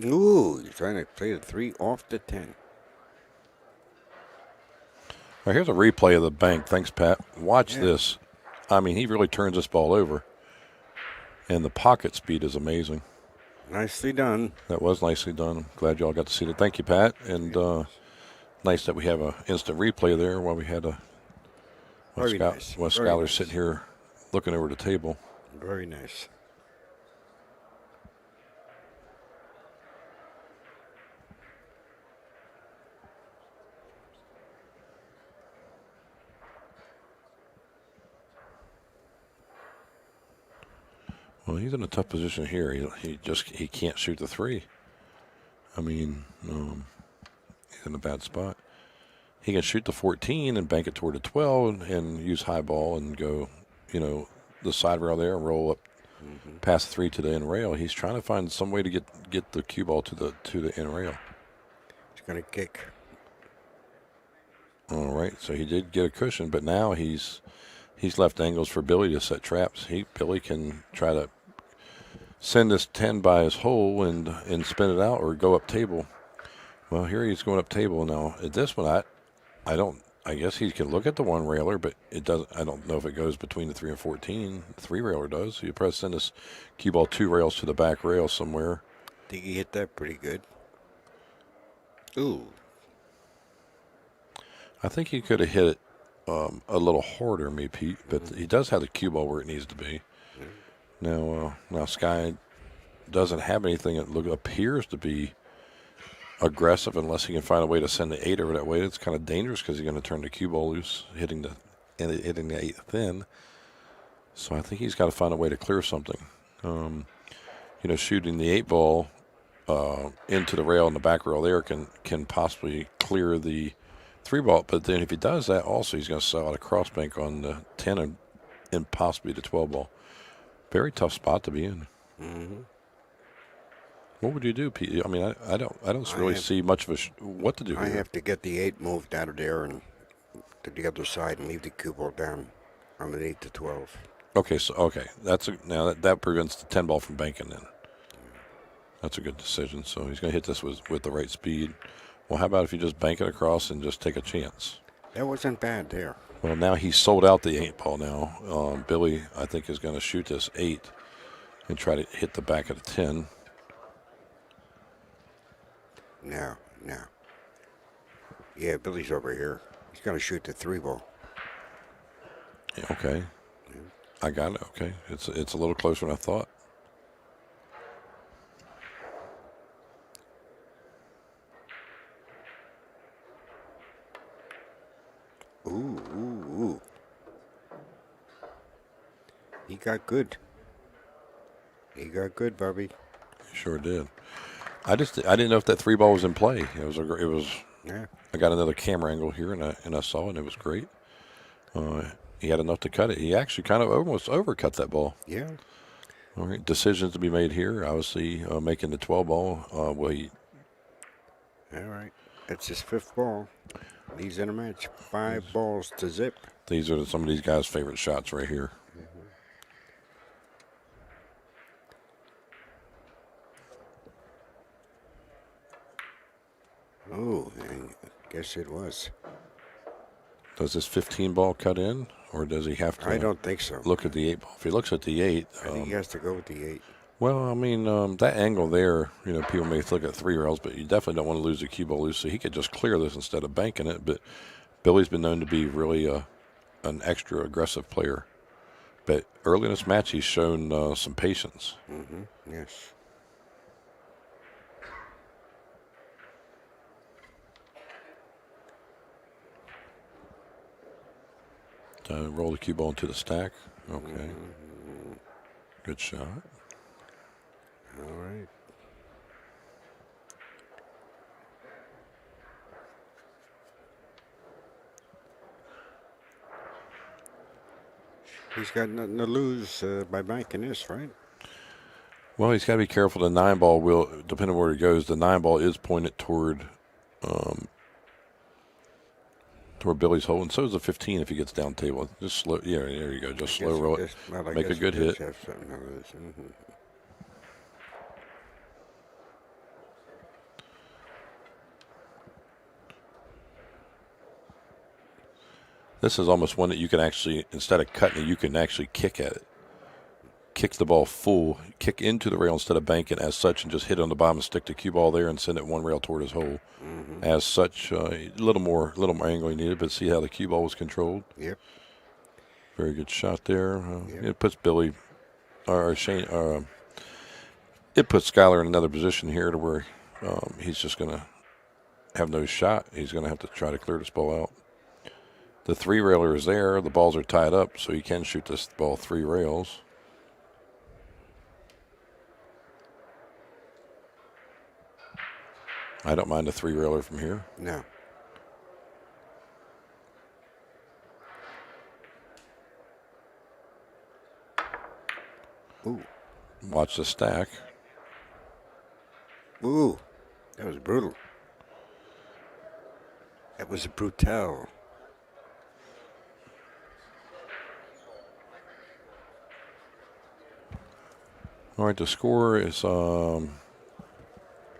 Ooh, he's trying to play the 3 off the 10. Now, here's a replay of the bank. Thanks, Pat. Watch this. I mean, he really turns this ball over. And the pocket speed is amazing. Nicely done. That was nicely done. I'm glad y'all got to see that. Thank you, Pat. And nice that we have an instant replay there while we had Skylar's sitting here looking over the table. Very nice. Well, he's in a tough position here. He can't shoot the 3. I mean, he's in a bad spot. He can shoot the 14 and bank it toward the 12 and use high ball and go, the side rail there and roll up past 3 to the end rail. He's trying to find some way to get the cue ball to the end rail. He's going to kick. All right, so he did get a cushion, but now he's left angles for Billy to set traps. Billy can try to send this 10 by his hole and spin it out or go up table. Well, here he's going up table now. At this one, I guess he can look at the 1 railer, but it doesn't. I don't know if it goes between the 3 and 14. The 3 railer does. You probably send this cue ball 2 rails to the back rail somewhere. I think he hit that pretty good. Ooh. I think he could have hit it a little harder, maybe, Pete, but he does have the cue ball where it needs to be. Now Sky doesn't have anything that appears to be aggressive unless he can find a way to send the 8 over that way. It's kind of dangerous because he's going to turn the cue ball loose, hitting the 8 thin. So I think he's got to find a way to clear something. Shooting the 8 ball into the rail and the back rail there can possibly clear the 3 ball. But then if he does that, also he's going to sell out a cross bank on the 10 and possibly the 12 ball. Very tough spot to be in. Mm-hmm. What would you do, Pete? I mean, I don't really see much of what to do here. I have to get the 8 moved out of there and to the other side and leave the cue ball down on an 8 to 12. Okay, now that prevents the 10 ball from banking then. That's a good decision. So he's going to hit this with the right speed. Well, how about if you just bank it across and just take a chance? That wasn't bad there. Well, now he's sold out the 8 ball now. Billy, I think, is going to shoot this 8 and try to hit the back of the 10. No. Yeah, Billy's over here. He's going to shoot the 3 ball. Yeah, okay. Yeah. I got it. Okay. It's a little closer than I thought. Ooh. He got good. Bobby. He sure did. I didn't know if that 3 ball was in play. It was. Yeah. I got another camera angle here, and I saw it, and it was great. He had enough to cut it. He actually kind of almost overcut that ball. Yeah. All right, decisions to be made here. Obviously, making the 12 ball. All right. That's his 5th ball. He's in a match. 5 balls to zip. These are some of these guys' favorite shots right here. Oh, I guess it was. Does this 15 ball cut in, or does he have to? I don't think so. Look at the 8 ball. If he looks at the 8, I think he has to go with the 8. Well, I mean, that angle there, people may look at 3 rails, but you definitely don't want to lose the cue ball loose, so he could just clear this instead of banking it. But Billy's been known to be really an extra aggressive player. But early in this match, he's shown some patience. Mm-hmm. Yes. Roll the cue ball into the stack. Okay. Mm-hmm. Good shot. All right. He's got nothing to lose by banking this, right? Well, he's got to be careful. The 9 ball will, depending on where it goes, the 9 ball is pointed toward Billy's hole, and so is the 15 if he gets down table. Just slow. Yeah, there you go. Just slow roll it. Make a good hit. Mm-hmm. This is almost one that you can actually, instead of cutting it, you can actually kick at it. Kick the ball full, kick into the rail instead of banking as such, and just hit it on the bottom and stick the cue ball there and send it 1 rail toward his hole. Mm-hmm. As such, a little more angle he needed, but see how the cue ball was controlled? Yep. Very good shot there. It puts Billy, or Shane, it puts Skyler in another position here to where he's just going to have no shot. He's going to have to try to clear this ball out. The 3 railer is there. The balls are tied up, so he can shoot this ball 3 rails. I don't mind a 3 railer from here. No. Ooh. Watch the stack. Ooh. That was brutal. That was brutal. All right, the score is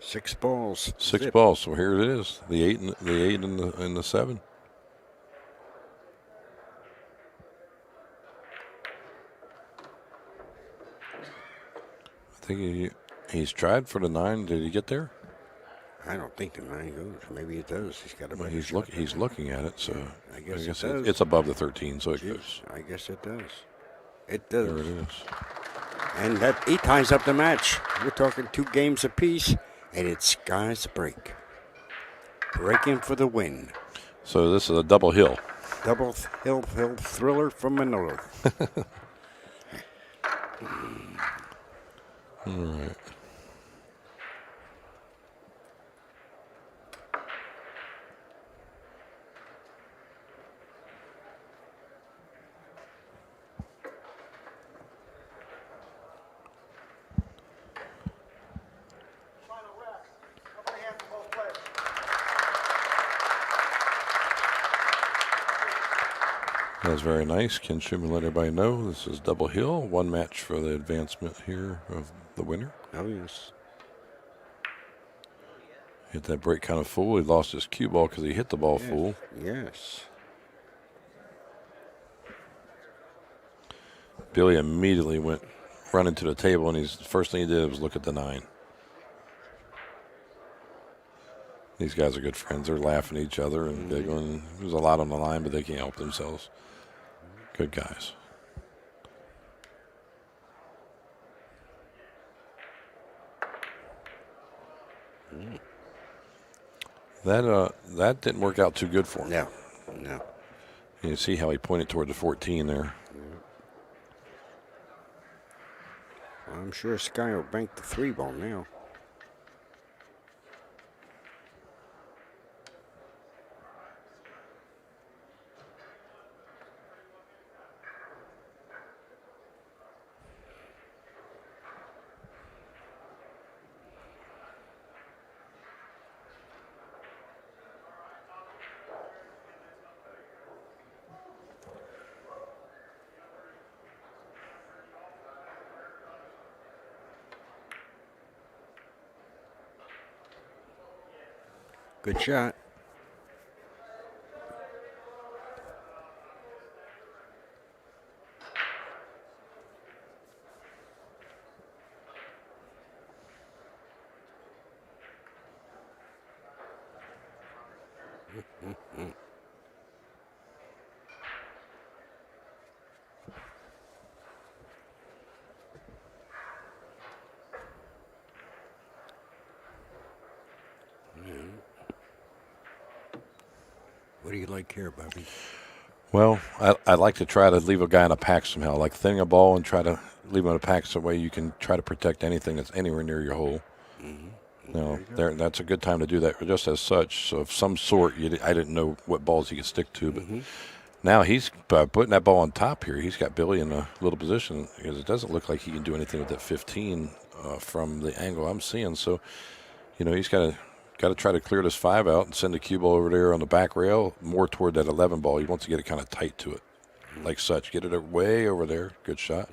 6 balls. 6 Zip. balls. So here it is. The 8 and the 7. I think he's tried for the 9. Did he get there? I don't think the 9 goes. Maybe it does. He's got a. Well, he's looking at it. So I guess it does. It's above the 13, so it goes. I guess it does. It does. There it is. And that he ties up the match. We're talking 2 games apiece, and it's Sky's break. Breaking for the win. So this is a double hill. Double hill thriller from Manolo. All right. That's very nice. Ken Schumann let everybody know this is double hill. 1 match for the advancement here of the winner. Oh, yes. Hit that break kind of full. He lost his cue ball because he hit the ball full. Yes. Billy immediately went running to the table, and the first thing he did was look at the 9. These guys are good friends. They're laughing at each other and giggling. There's a lot on the line, but they can't help themselves. Good guys. That didn't work out too good for him. No, no. You see how he pointed toward the 14 there. Well, I'm sure Sky will bank the 3 ball now. Good shot. What do you like here, Bobby? Well, I like to try to leave a guy in a pack somehow, like thinning a ball and try to leave him in a pack so way you can try to protect anything that's anywhere near your hole. That's a good time to do that, just as such. So of some sort, I didn't know what balls he could stick to, but now he's putting that ball on top here. He's got Billy in a little position because it doesn't look like he can do anything with that 15 from the angle I'm seeing. So, he's got to try to clear this 5 out and send the cue ball over there on the back rail more toward that 11 ball. He wants to get it kind of tight to it, like such. Get it way over there. Good shot.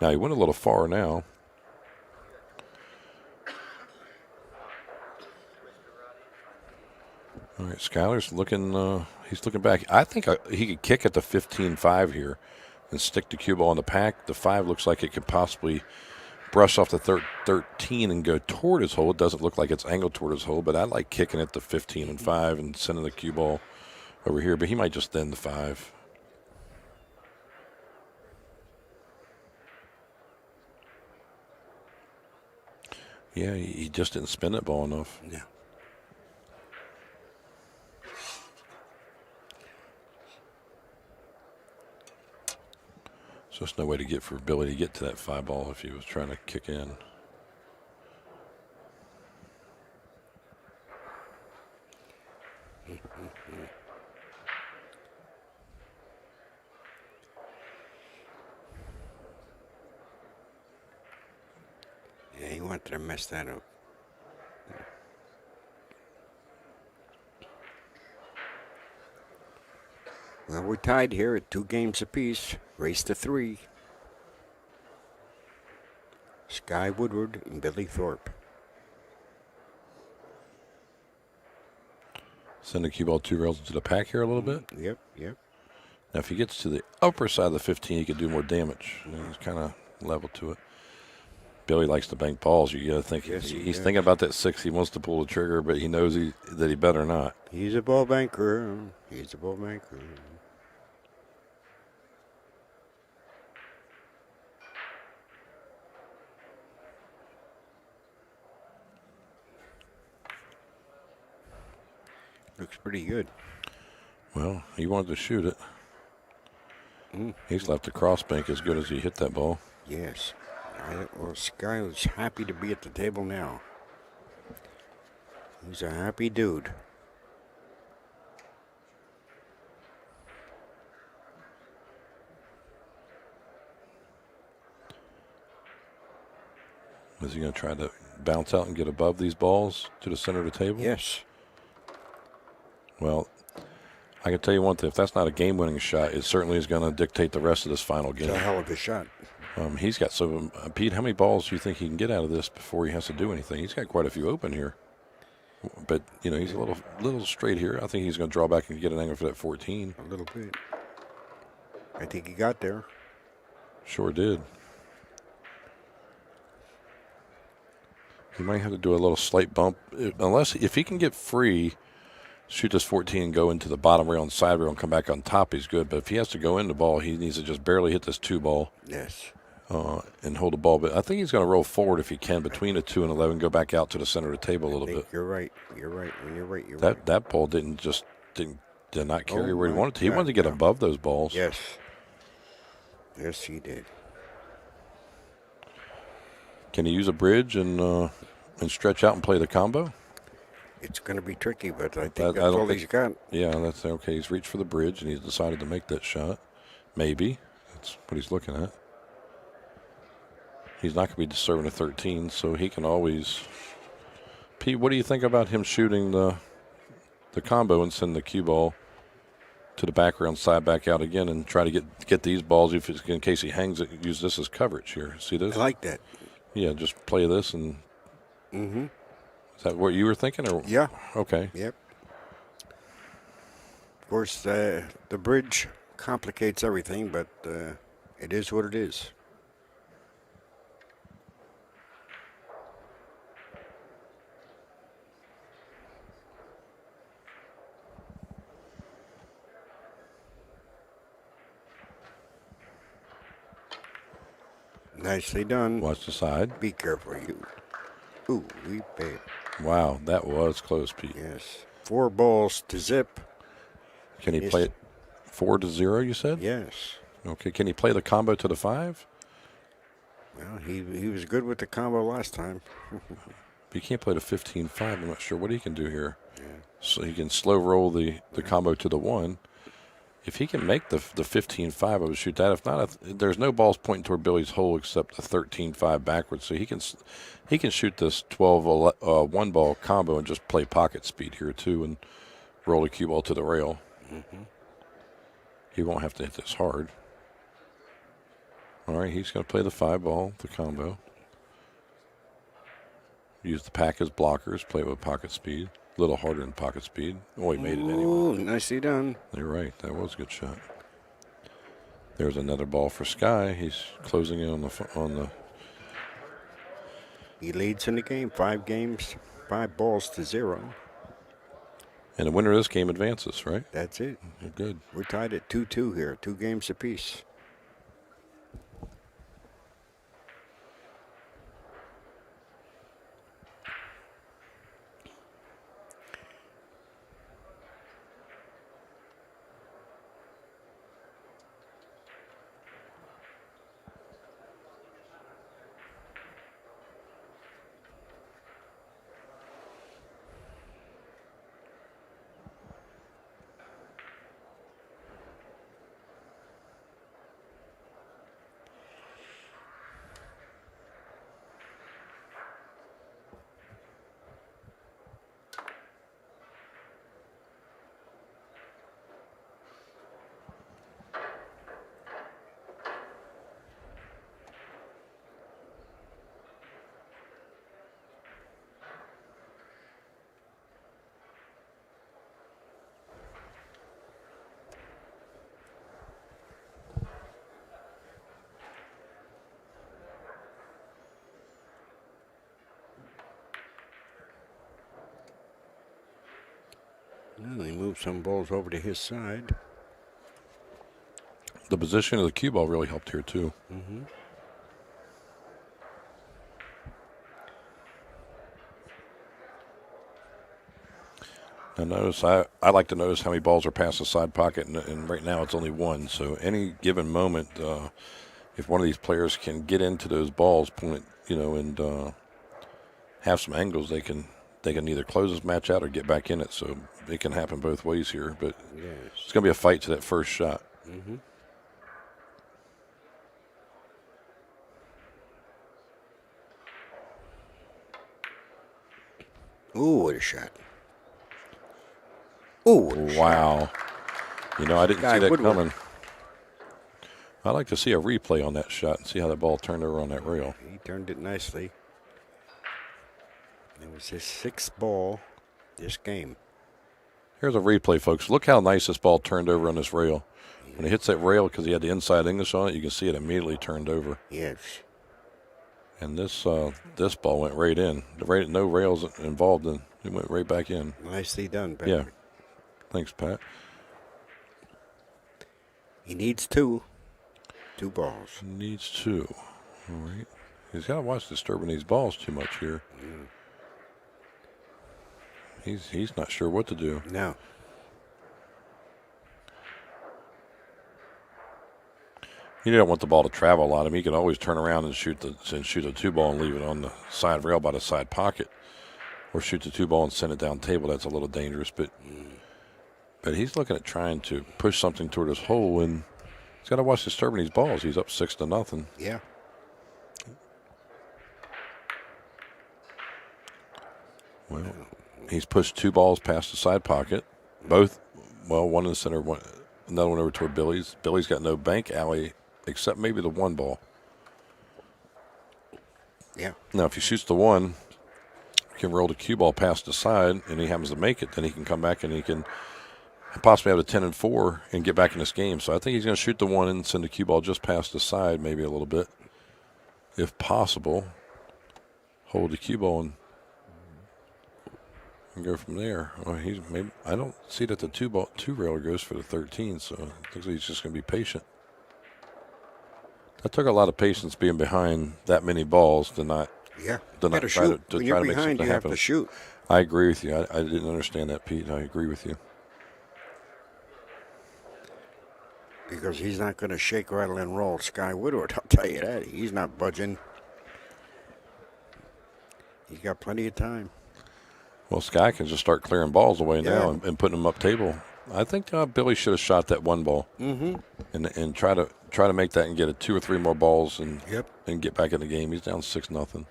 Now he went a little far now. All right, Skyler's looking. He's looking back. I think he could kick at the 15-5 here and stick the cue ball in the pack. The 5 looks like it could possibly brush off the 13 and go toward his hole. It doesn't look like it's angled toward his hole, but I like kicking at the 15 and 5 and sending the cue ball over here. But he might just thin the 5. Yeah, he just didn't spin that ball enough. Yeah. So there's no way to get for Billy to get to that 5 ball if he was trying to kick in. Yeah, he wanted to mess that up. Well, we're tied here at 2 games apiece. Race to 3. Sky Woodward and Billy Thorpe. Send the cue ball 2 rails into the pack here a little bit. Yep. Now, if he gets to the upper side of the 15, he could do more damage. He's kind of level to it. Billy likes to bank balls. You got to think he's thinking about that 6. He wants to pull the trigger, but he knows that he better not. He's a ball banker. Looks pretty good. Well, he wanted to shoot it. He's left the cross bank as good as he hit that ball. Yes. Well, Skyler's happy to be at the table now. He's a happy dude. Is he going to try to bounce out and get above these balls to the center of the table? Yes. Well, I can tell you one thing. If that's not a game-winning shot, it certainly is going to dictate the rest of this final It's game. a hell of a shot. He's got Pete, how many balls do you think he can get out of this before he has to do anything? He's got quite a few open here. But, you know, he's a little straight here. I think he's going to draw back and get an angle for that 14. A little bit. I think he got there. Sure did. He might have to do a little slight bump. If he can get free, shoot this 14 and go into the bottom rail and side rail and come back on top, he's good. But if he has to go in the ball, he needs to just barely hit this 2 ball. Yes. And hold the ball. But I think he's going to roll forward if he can between the 2 and 11, go back out to the center of the table a little bit. You're right. You're right. When you're right, you're right. That ball did not carry where he my wanted to. He God, wanted to get no. above those balls. Yes. Yes, he did. Can he use a bridge and stretch out and play the combo? It's going to be tricky, but I think I that's don't all think- he's got. Yeah, that's okay. He's reached for the bridge and he's decided to make that shot. Maybe. That's what he's looking at. He's not going to be serving a 13, so he can always. Pete, what do you think about him shooting the combo and send the cue ball to the background, side back out again, and try to get these balls if it's, in case he hangs it, use this as coverage here. See this? I like that. Yeah, just play this and. Mm-hmm. Is that what you were thinking, or? Yeah. Okay. Yep. Of course, the bridge complicates everything, but it is what it is. Nicely done. Watch the side. Be careful, you. Ooh, we paid. Wow, that was close, Pete. Yes. 4 balls to zip. Can he Yes. play it 4-0? You said. Yes. Okay. Can he play the combo to the 5? Well, he was good with the combo last time. If he can't play the 15-5, I'm not sure what he can do here. Yeah. So he can slow roll the combo to the 1. If he can make the 15-5, I would shoot that. If not, there's no balls pointing toward Billy's hole except the 13-5 backwards. So he can shoot this 12 one ball combo and just play pocket speed here too, and roll the cue ball to the rail. Mm-hmm. He won't have to hit this hard. All right, he's going to play the 5 ball, the combo. Use the pack as blockers, play with pocket speed. A little harder than pocket speed. Oh, he made it anyway. Ooh, nicely done. You're right. That was a good shot. There's another ball for Sky. He's closing in on the. He leads in the game. 5 games, 5 balls to 0. And the winner of this game advances, right? That's it. Good. We're tied at 2-2 here. 2 games apiece. Well, he moved some balls over to his side. The position of the cue ball really helped here too. Mm-hmm. I notice I like to notice how many balls are past the side pocket, and right now it's only one. So any given moment, if one of these players can get into those balls, point, and have some angles, they can either close this match out or get back in it. So it can happen both ways here. But it's going to be a fight to that first shot. Mm-hmm. Ooh, what a shot. Ooh, what a Wow. shot. I didn't see that Woodward. coming. I'd like to see a replay on that shot and see how that ball turned over on that rail. He turned it nicely. It was his 6th ball this game. Here's a replay, folks. Look how nice this ball turned over on this rail. When it hits that rail, because he had the inside English on it, you can see it immediately turned over. Yes. And this ball went right in. No rails involved, and it went right back in. Nicely done, Patrick. Yeah. Thanks, Pat. He needs 2. 2 balls. Needs 2. All right. He's got to watch disturbing these balls too much here. He's not sure what to do. No. You don't want the ball to travel a lot. I mean, you can always turn around and shoot a 2-ball and leave it on the side rail by the side pocket, or shoot the 2-ball and send it down table. That's a little dangerous, but he's looking at trying to push something toward his hole, and he's got to watch disturbing these balls. He's up 6-0. Yeah. Well, he's pushed 2 balls past the side pocket. Both, one in the center, another one over toward Billy's. Billy's got no bank alley except maybe the 1 ball. Yeah. Now, if he shoots the 1, he can roll the cue ball past the side, and he happens to make it, then he can come back and he can possibly have a 10-4 and get back in this game. So I think he's going to shoot the 1 and send the cue ball just past the side, maybe a little bit, if possible. Hold the cue ball and go from there. Well, I don't see that the 2 rail goes for the 13, so I think he's just going to be patient. That took a lot of patience being behind that many balls to not Yeah. to not try shoot. to When try you're to make behind, something you happen. have to shoot. I agree with you. I didn't understand that, Pete. I agree with you. Because he's not going to shake, rattle, and roll Sky Woodward. I'll tell you that. He's not budging. He's got plenty of time. Well, Sky can just start clearing balls away now Yeah. and putting them up table. I think Billy should have shot that 1 ball and try to make that and get 2 or 3 more balls and get back in the game. He's down 6-0.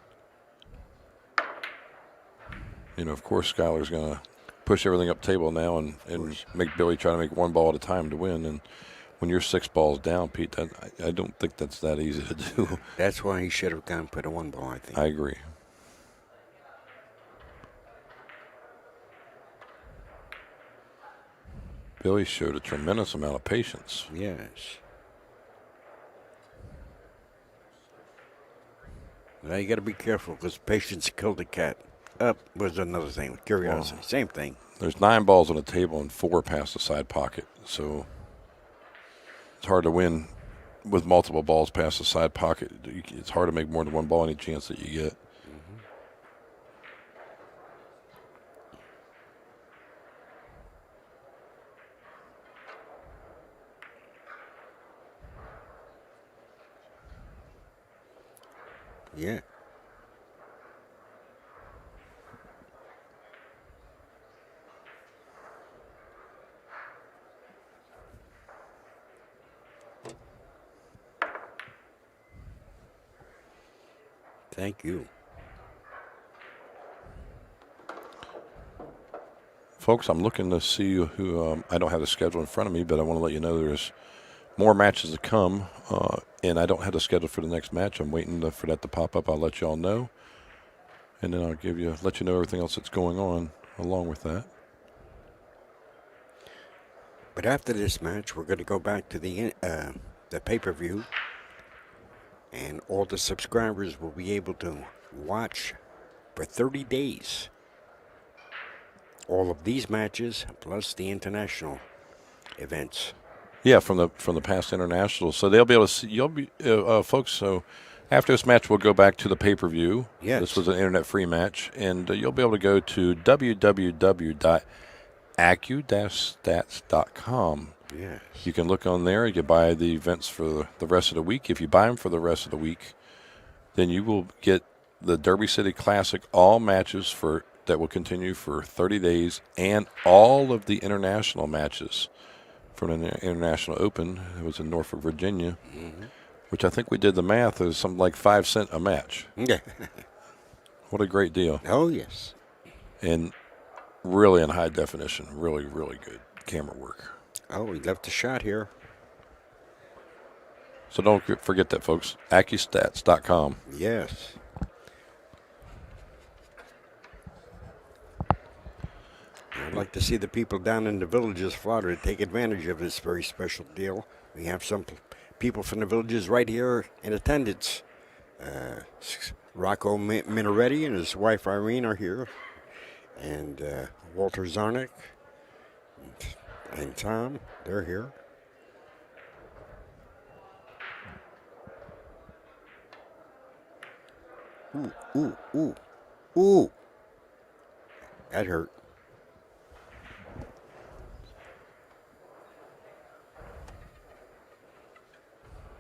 Of course, Skyler's going to push everything up table now and make Billy try to make 1 ball at a time to win. And when you're 6 balls down, Pete, I don't think that's that easy to do. That's why he should have gone for the 1 ball, I think. I agree. Billy showed a tremendous amount of patience. Yes. Now you got to be careful because patience killed the cat. Up was another thing. Curiosity, same thing. There's 9 balls on the table and 4 past the side pocket, so it's hard to win with multiple balls past the side pocket. It's hard to make more than 1 ball any chance that you get. Yeah. Thank you. Folks, I'm looking to see who, I don't have the schedule in front of me, but I want to let you know there's more matches to come, and I don't have the schedule for the next match. I'm waiting for that to pop up. I'll let you all know, and then I'll let you know everything else that's going on along with that. But after this match, we're going to go back to the pay-per-view, and all the subscribers will be able to watch for 30 days all of these matches plus the international events. Yeah, from the past international, so they'll be able to see. Folks. So after this match, we'll go back to the pay-per-view. Yes. This was an internet-free match, and you'll be able to go to www.accustats, Accu-Stats.com. Yes. You can look on there. You can buy the events for the rest of the week. If you buy them for the rest of the week, then you will get the Derby City Classic, all matches that will continue for 30 days, and all of the international matches from the International Open. It was in Norfolk, Virginia, which I think we did the math is something like 5 cents a match. Yeah. What a great deal. Oh, yes. And really in high definition. Really, really good camera work. Oh, we left a shot here. So don't forget that, folks. Accustats.com. Yes. I'd like to see the people down in the villages, Florida, take advantage of this very special deal. We have some people from the villages right here in attendance. Rocco Minaretti and his wife Irene are here. And Walter Zarnick and Tom, they're here. Ooh. That hurt.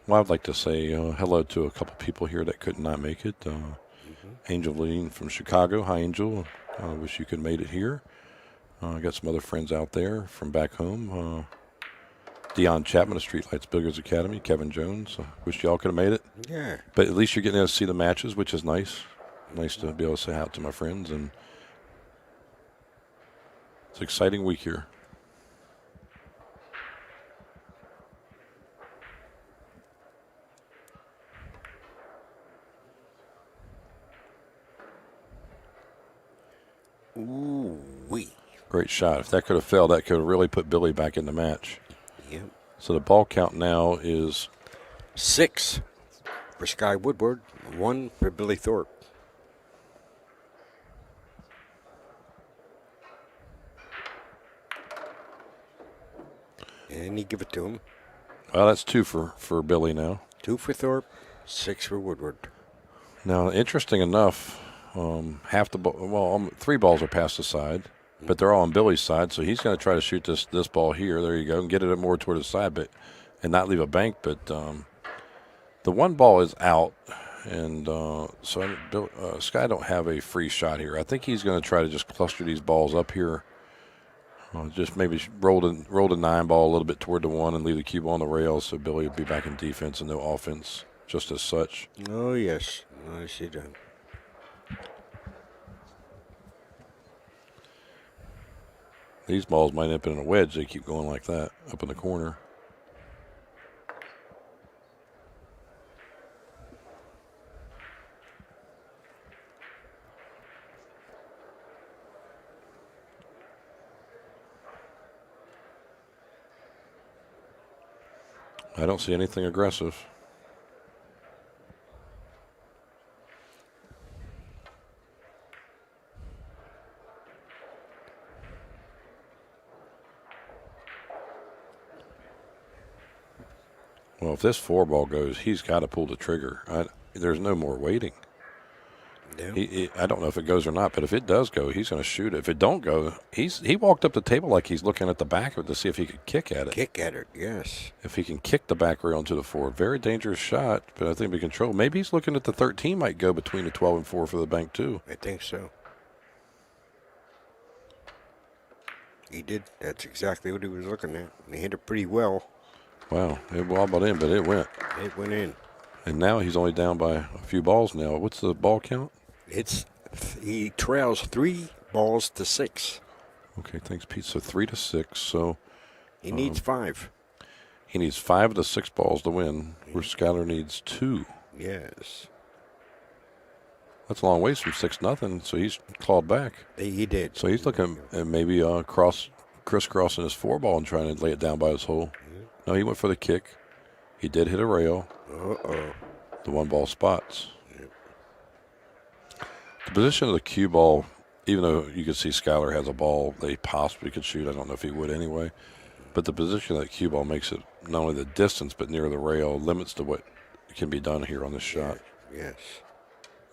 Well, I'd like to say hello to a couple people here that could not make it. Angeline from Chicago. Hi, Angel. I wish you could have made it here. I got some other friends out there from back home. Dion Chapman of Streetlights Builders Academy. Kevin Jones. Wish y'all could have made it. Yeah. But at least you're getting to see the matches, which is nice. Nice to be able to say out to my friends. And it's an exciting week here. Ooh-wee. Great shot. If that could have failed, that could have really put Billy back in the match. Yep. So the ball count now is 6 for Sky Woodward, 1 for Billy Thorpe. And he give it to him. well, that's 2 for Billy now. 2 for Thorpe, 6 for Woodward. Now, interesting enough, half the ball, well, 3 balls are past the side, but they're all on Billy's side, so he's going to try to shoot this ball here. There you go, and get it more toward the side, and not leave a bank. But the 1 ball is out, and Sky don't have a free shot here. I think he's going to try to just cluster these balls up here. Just maybe roll the 9 ball a little bit toward the 1 and leave the cue ball on the rail, so Billy will be back in defense and no offense, just as such. Oh, yes. I see that. These balls might end up in a wedge. They keep going like that up in the corner. I don't see anything aggressive. Well, if this 4 ball goes, he's got to pull the trigger. There's no more waiting. Yeah. I don't know if it goes or not, but if it does go, he's going to shoot it. If it don't go, he walked up the table like he's looking at the back of it to see if he could kick at it. Kick at it, yes. If he can kick the back rail into the 4. Very dangerous shot, but I think we control. Maybe he's looking at the 13 might go between the 12 and 4 for the bank, too. I think so. He did. That's exactly what he was looking at. And he hit it pretty well. Wow. It wobbled in, but it went. It went in. And now he's only down by a few balls now. What's the ball count? He trails 3 balls to 6. Okay, thanks, Pete. So 3 to 6. So he needs 5. He needs 5 of the 6 balls to win, where Skyler needs 2. Yes. That's a long ways from 6-0, so he's clawed back. He did. So he's looking at maybe crisscrossing his 4 ball and trying to lay it down by his hole. No, he went for the kick. He did hit a rail. Uh-oh. The 1 ball spots. The position of the cue ball, even though you can see Skyler has a ball that he possibly could shoot, I don't know if he would anyway, but the position of that cue ball makes it not only the distance but near the rail, limits to what can be done here on this shot. Yes.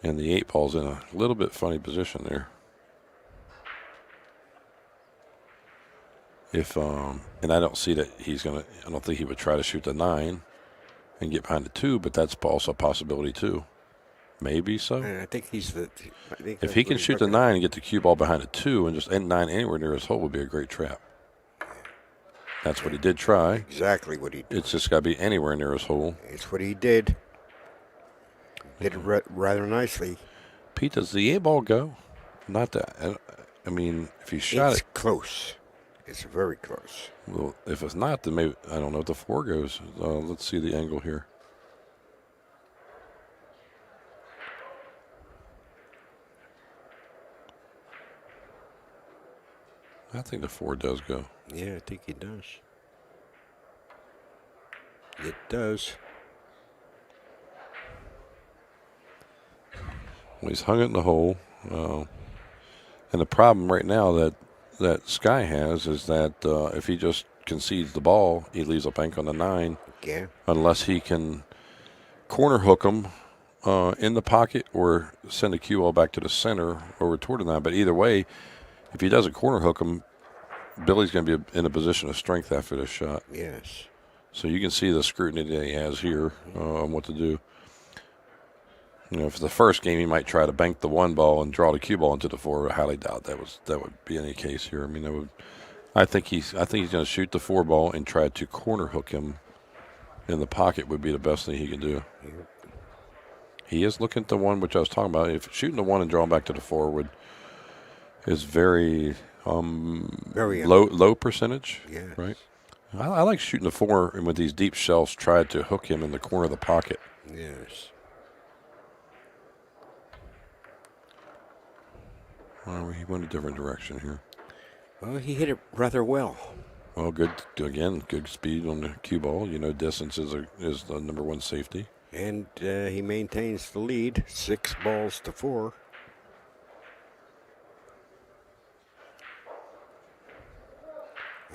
And the 8 ball's in a little bit funny position there. If and I don't see that he's gonna. I don't think he would try to shoot the 9 and get behind the 2, but that's also a possibility too. Maybe so. I think he's the. If he can shoot the 9 and get the cue ball behind the 2 and just end 9 anywhere near his hole, would be a great trap. That's what he did try. Exactly what he did. It's just got to be anywhere near his hole. It's what he did. Did it rather nicely. Pete, does the 8 ball go? Not that. I mean, if he shot It's close. It's very close. well, if it's not, then maybe I don't know if the 4 goes. Let's see the angle here. I think the 4 does go. Yeah, I think he does. It does. Well, he's hung it in the hole. And the problem right now that Sky has is that if he just concedes the ball, he leaves a bank on the 9. Yeah. Unless he can corner hook him in the pocket or send a cue ball back to the center over toward the 9. But either way, if he doesn't corner hook him, Billy's going to be in a position of strength after this shot. Yes. So you can see the scrutiny that he has here on what to do. You know, if it's the first game, he might try to bank the 1 ball and draw the cue ball into the 4. I highly doubt that would be any case here. I mean, I think he's going to shoot the 4 ball and try to corner hook him in the pocket would be the best thing he can do. Yep. He is looking at the 1, which I was talking about. If shooting the 1 and drawing back to the 4 is very low percentage. Yes. Right. I like shooting the 4 and with these deep shells, try to hook him in the corner of the pocket. Yes. He went a different direction here. Well, he hit it rather well. Well, good speed on the cue ball. You know, distance is the number 1 safety. And he maintains the lead, 6 balls to 4.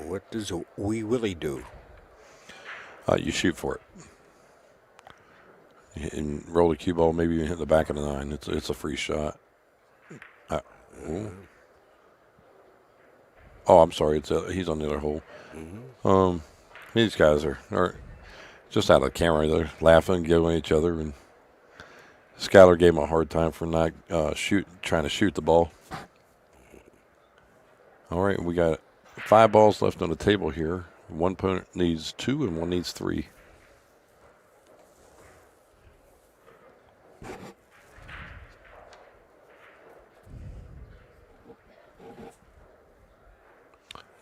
What does Wee Willie do? You shoot for it. And roll the cue ball, maybe even hit the back of the 9. It's a free shot. Oh, I'm sorry. He's on the other hole. Mm-hmm. These guys are just out of the camera. They're laughing, giggling at each other, and Skylar gave him a hard time for not trying to shoot the ball. All right, we got 5 balls left on the table here. One opponent needs 2 and one needs 3.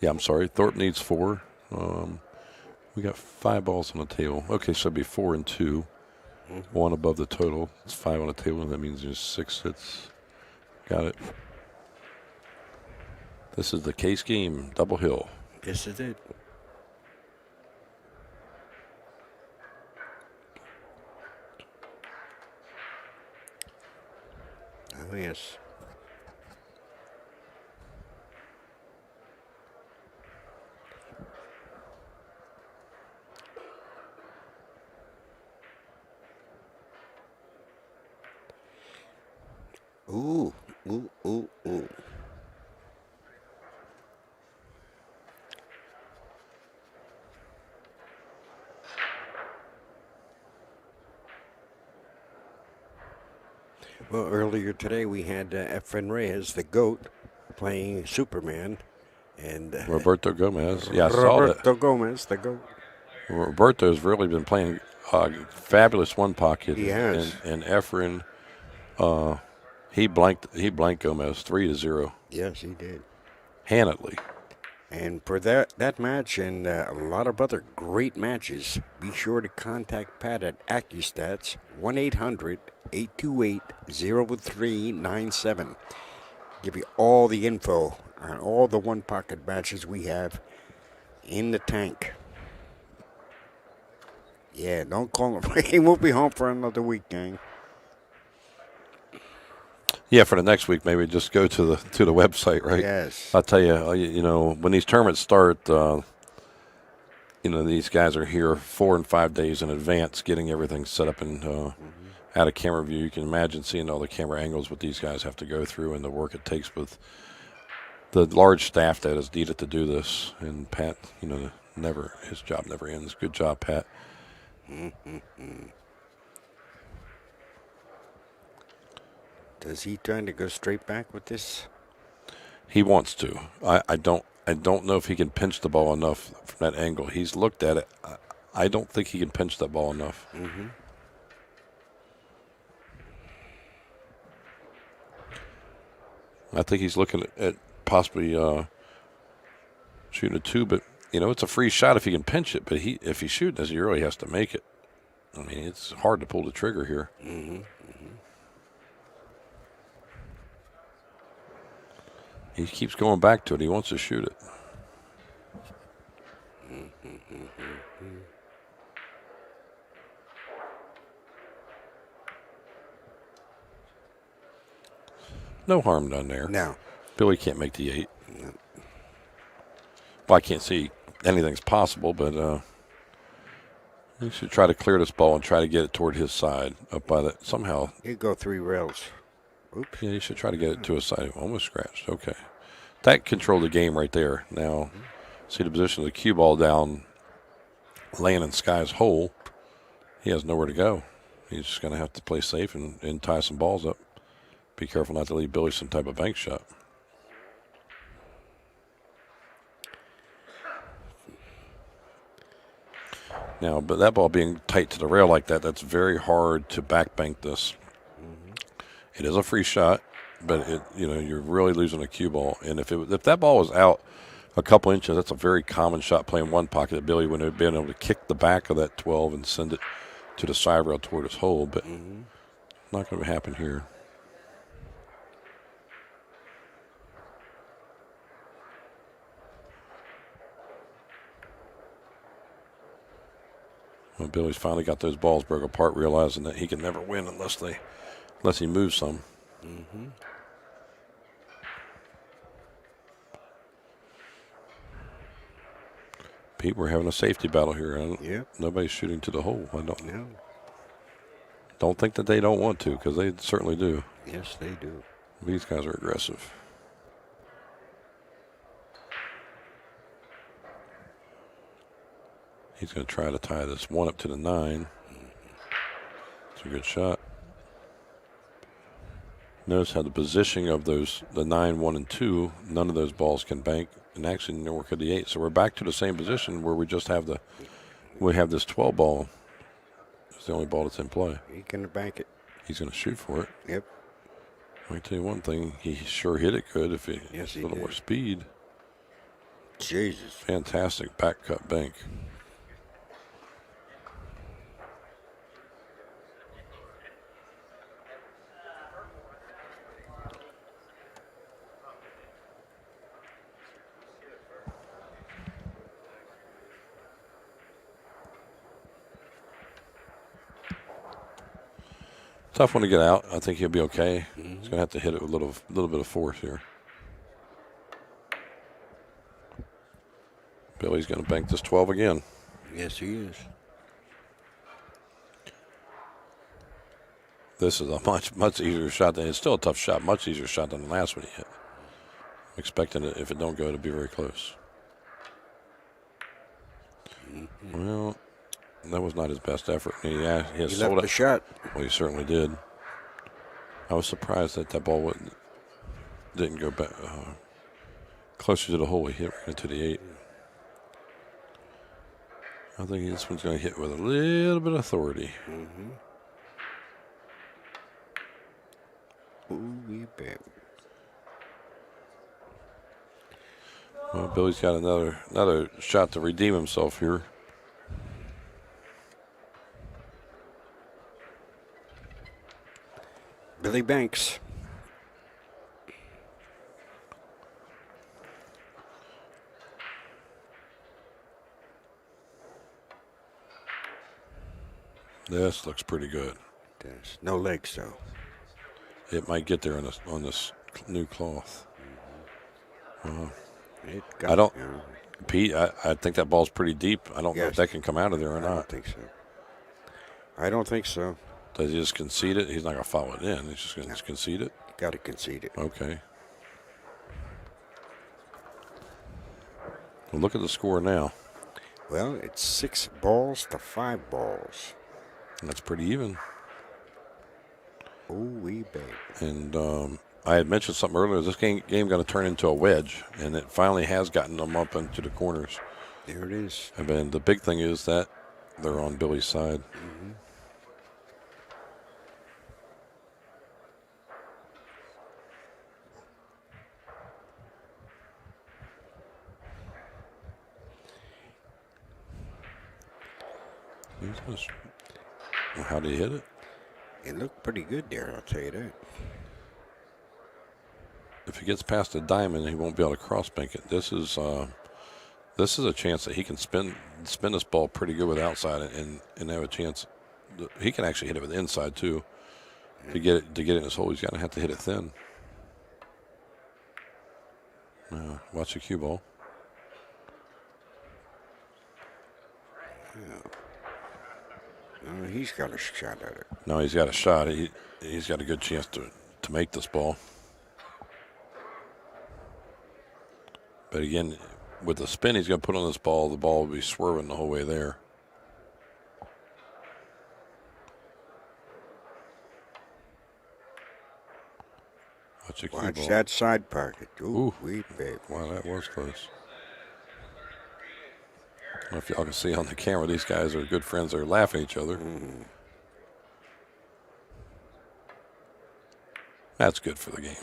Yeah, I'm sorry. Thorpe needs 4. We got 5 balls on the table. Okay, so it'd be 4 and 2. 1 above the total. It's 5 on the table, and that means there's 6 hits. Got it. This is the case game, double hill. This is it. Oh, yes. Ooh, ooh, ooh, ooh. Well, earlier today we had Efren Reyes, the GOAT, playing Superman. And Roberto Gomez. Yeah, I saw that. Roberto Gomez, the GOAT. Roberto's really been playing fabulous one pocket. He has. And Efren, he blanked Gomez 3-0. Yes, he did. Handedly. And for that match and a lot of other great matches, be sure to contact Pat at Accu-Stats, 1-800-828-0397. Give you all the info on all the one-pocket matches we have in the tank. Yeah, don't call him. He won't be home for another week, gang. Yeah, for the next week, maybe just go to the website, right? Yes. I'll tell you, you know, when these tournaments start, you know, these guys are here 4 and 5 days in advance, getting everything set up and out of camera view. You can imagine seeing all the camera angles what these guys have to go through and the work it takes with the large staff that is needed to do this. And Pat, his job never ends. Good job, Pat. Does he trying to go straight back with this? He wants to. I don't know if he can pinch the ball enough from that angle. He's looked at it. I don't think he can pinch that ball enough. I think he's looking at possibly shooting a 2, but it's a free shot if he can pinch it. But if he's shooting this, he really has to make it. I mean, it's hard to pull the trigger here. He keeps going back to it. He wants to shoot it. No harm done there. No. Billy can't make the 8. No. Well, I can't see anything's possible, but he should try to clear this ball and try to get it toward his side up by the somehow. He'd go 3 rails. Oops. Yeah, he should try to get it to his side. Almost scratched. Okay. That controlled the game right there. Now, see the position of the cue ball down, laying in Sky's hole. He has nowhere to go. He's just going to have to play safe and tie some balls up. Be careful not to leave Billy some type of bank shot. Now, but that ball being tight to the rail like that, that's very hard to back bank this. It is a free shot, but you're really losing a cue ball. And if that ball was out a couple inches, that's a very common shot play in one pocket that Billy would have been able to kick the back of that 12 and send it to the side rail toward his hole, but not going to happen here. Well, Billy's finally got those balls broke apart, realizing that he can never win unless he moves some. Pete, we're having a safety battle here. Nobody's shooting to the hole. I don't know. Don't think that they don't want to, because they certainly do. Yes, they do. These guys are aggressive. He's going to try to tie this 1 up to the 9. It's a good shot. Notice how the positioning of the 9, 1, and 2, none of those balls can bank, and actually nowhere could the 8. So we're back to the same position where we just have this 12 ball. It's the only ball that's in play. He's going to bank it. He's going to shoot for it. Yep. Let me tell you one thing. He sure hit it good if he has a little more speed. Jesus. Fantastic back cut bank. Tough one to get out. I think he'll be okay. He's going to have to hit it with a little bit of force here. Billy's going to bank this 12 again. Yes, he is. This is a much easier shot than it's still a tough shot. Much easier shot than the last one he hit. I'm expecting it, if it don't go, to be very close. Well, that was not his best effort. He has left the shot. Well, he certainly did. I was surprised that ball didn't go back closer to the hole. He hit right into the 8. I think this one's going to hit with a little bit of authority. Ooh, bet. Well, Billy's got another shot to redeem himself here. Billy Banks. This looks pretty good. There's no legs, though. It might get there on this new cloth. I don't, Pete. I think that ball's pretty deep. I don't know if that can come out of there or not. I don't think so. I don't think so. Does he just concede it? He's not going to follow it in. He's just going to concede it? Got to concede it. Okay. Well, look at the score now. Well, it's 6 balls to 5 balls. That's pretty even. Oh, we babe. And I had mentioned something earlier. This game going to turn into a wedge, and it finally has gotten them up into the corners. There it is. And then the big thing is that they're on Billy's side. Mm-hmm. How did he hit it? It looked pretty good there, I'll tell you that. If he gets past the diamond, he won't be able to cross bank it. This is a chance that he can spin this ball pretty good with outside and have a chance. He can actually hit it with inside too. To get it in his hole, he's going to have to hit it thin. Watch the cue ball. Yeah. He's got a shot at it. No, he's got a shot. He's got a good chance to make this ball. But again, with the spin he's going to put on this ball, the ball will be swerving the whole way there. Watch that side pocket. Ooh, babe. Wow, that was close. I don't know if y'all can see on the camera, these guys are good friends. They're laughing at each other. Mm-hmm. That's good for the game.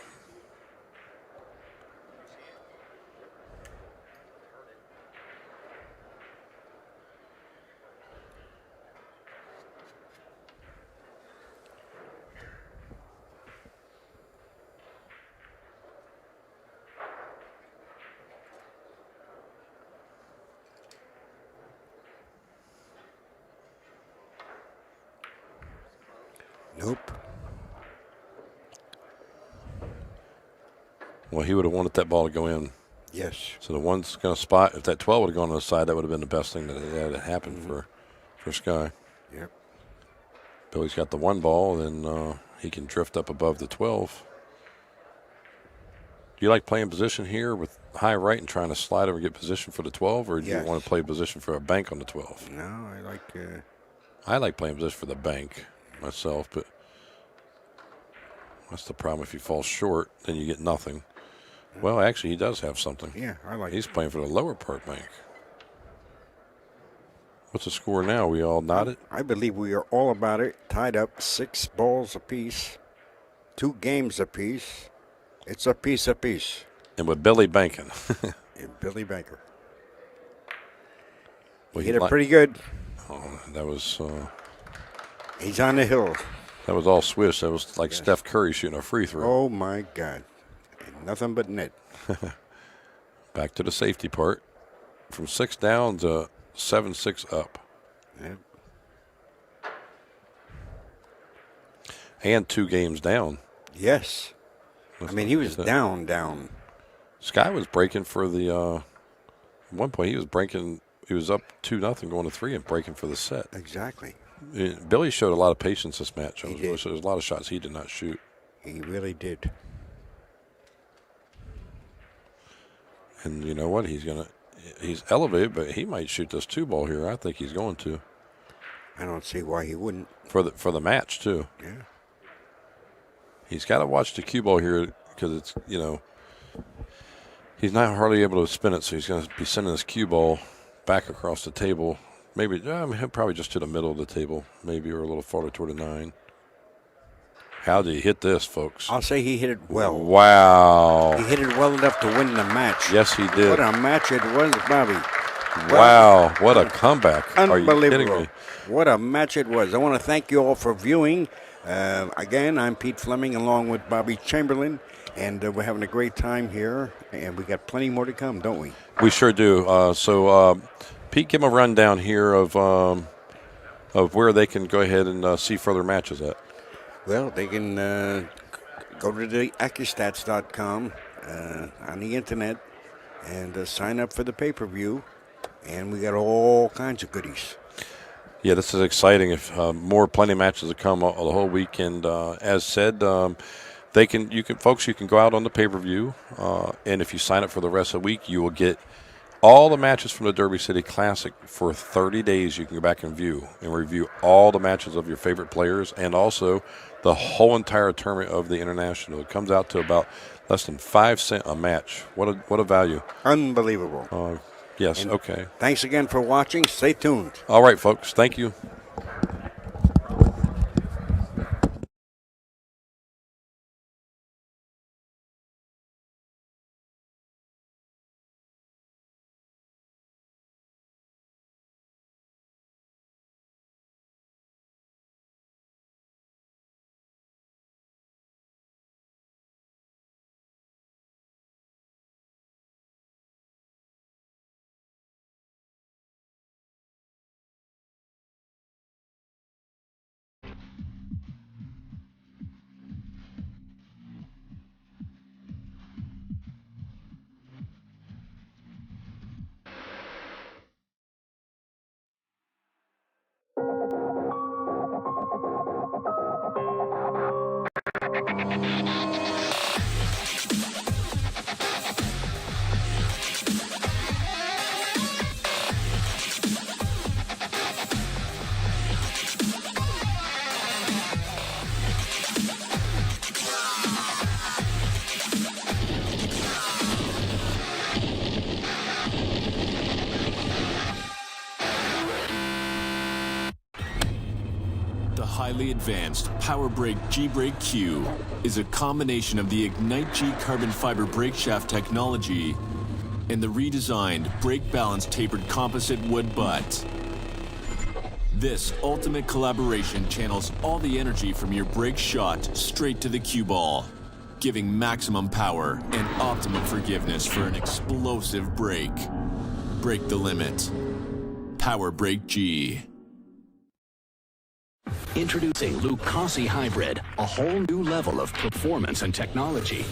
Nope. Well, he would have wanted that ball to go in. Yes. So the one's going to spot. If that 12 would have gone on the side, that would have been the best thing that had happened for Sky. Yep. Billy's got the one ball, then he can drift up above the 12. Do you like playing position here with high right and trying to slide over and get position for the 12, or do you want to play position for a bank on the 12? No, I like playing position for the bank myself, but that's the problem. If you fall short, then you get nothing. Well, actually, he does have something. Yeah, I like He's playing for the lower part bank. What's the score now? We all nodded? I believe we are all about it. Tied up 6 balls apiece. 2 games apiece. It's a piece apiece. And with Billy banking. And Billy Banker. Well, he hit it pretty good. Oh, that was... He's on the hill. That was all swish. That was like Steph Curry shooting a free throw. Oh, my God. Nothing but net. Back to the safety part. From 6 down to 7-6 up. Yep. And 2 games down. Yes. He was down. Sky was breaking for the at one point he was up 2-0 going to 3 and breaking for the set. Exactly. Billy showed a lot of patience this match. He did. There's a lot of shots he did not shoot. He really did. And you know what? He's elevated, but he might shoot this 2 ball here. I think he's going to. I don't see why he wouldn't. For the match too. Yeah. He's got to watch the cue ball here because it's, he's not hardly able to spin it, so he's going to be sending this cue ball back across the table. Maybe, probably just to the middle of the table, maybe, or a little farther toward the 9. How did he hit this, folks? I'll say he hit it well. Wow. He hit it well enough to win the match. Yes, he did. What a match it was, Bobby. Wow, what a comeback. Unbelievable. Are you kidding me? What a match it was. I want to thank you all for viewing. Again, I'm Pete Fleming along with Bobby Chamberlain, and we're having a great time here, and we got plenty more to come, don't we? We sure do. So, Pete, give them a rundown here of where they can go ahead and see further matches at. Well, they can go to the accustats.com on the internet and sign up for the pay-per-view, and we got all kinds of goodies. Yeah, this is exciting. If plenty of matches to come the whole weekend. As said, you can go out on the pay-per-view, and if you sign up for the rest of the week, you will get all the matches from the Derby City Classic for 30 days. You can go back and view and review all the matches of your favorite players and also the whole entire tournament of the International. It comes out to about less than 5 cents a match. What a value. Unbelievable. Yes, And okay. Thanks again for watching. Stay tuned. All right, folks. Thank you. The highly advanced Power Brake G-Brake Q is a combination of the Ignite G carbon fiber brake shaft technology and the redesigned brake balance tapered composite wood butt. This ultimate collaboration channels all the energy from your brake shot straight to the cue ball, giving maximum power and optimum forgiveness for an explosive brake. Break the limit. Power Brake G. Introducing Lucasi Hybrid, a whole new level of performance and technology.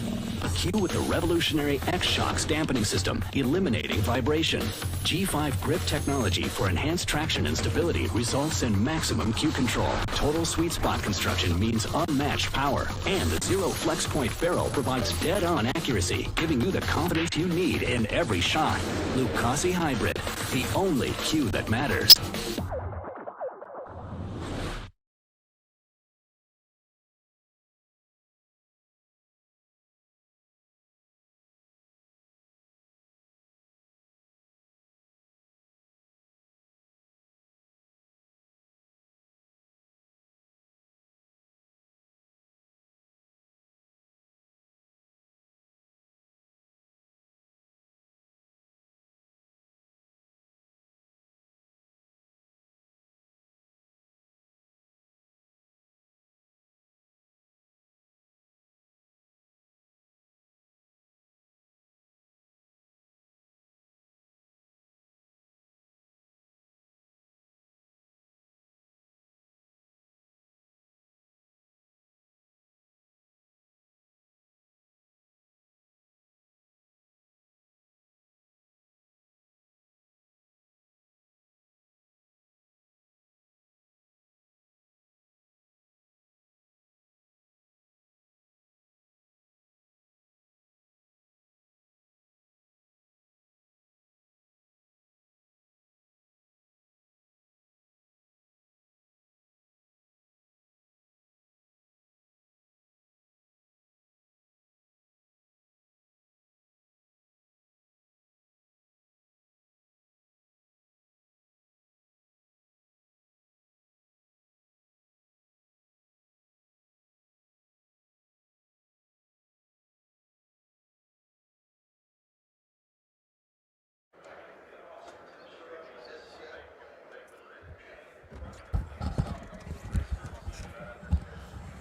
A Q with the revolutionary X-Shocks dampening system, eliminating vibration. G5 grip technology for enhanced traction and stability results in maximum Q control. Total sweet spot construction means unmatched power. And the zero flex point barrel provides dead-on accuracy, giving you the confidence you need in every shot. Lucasi Hybrid, the only Q that matters.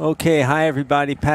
Okay, hi everybody. Pat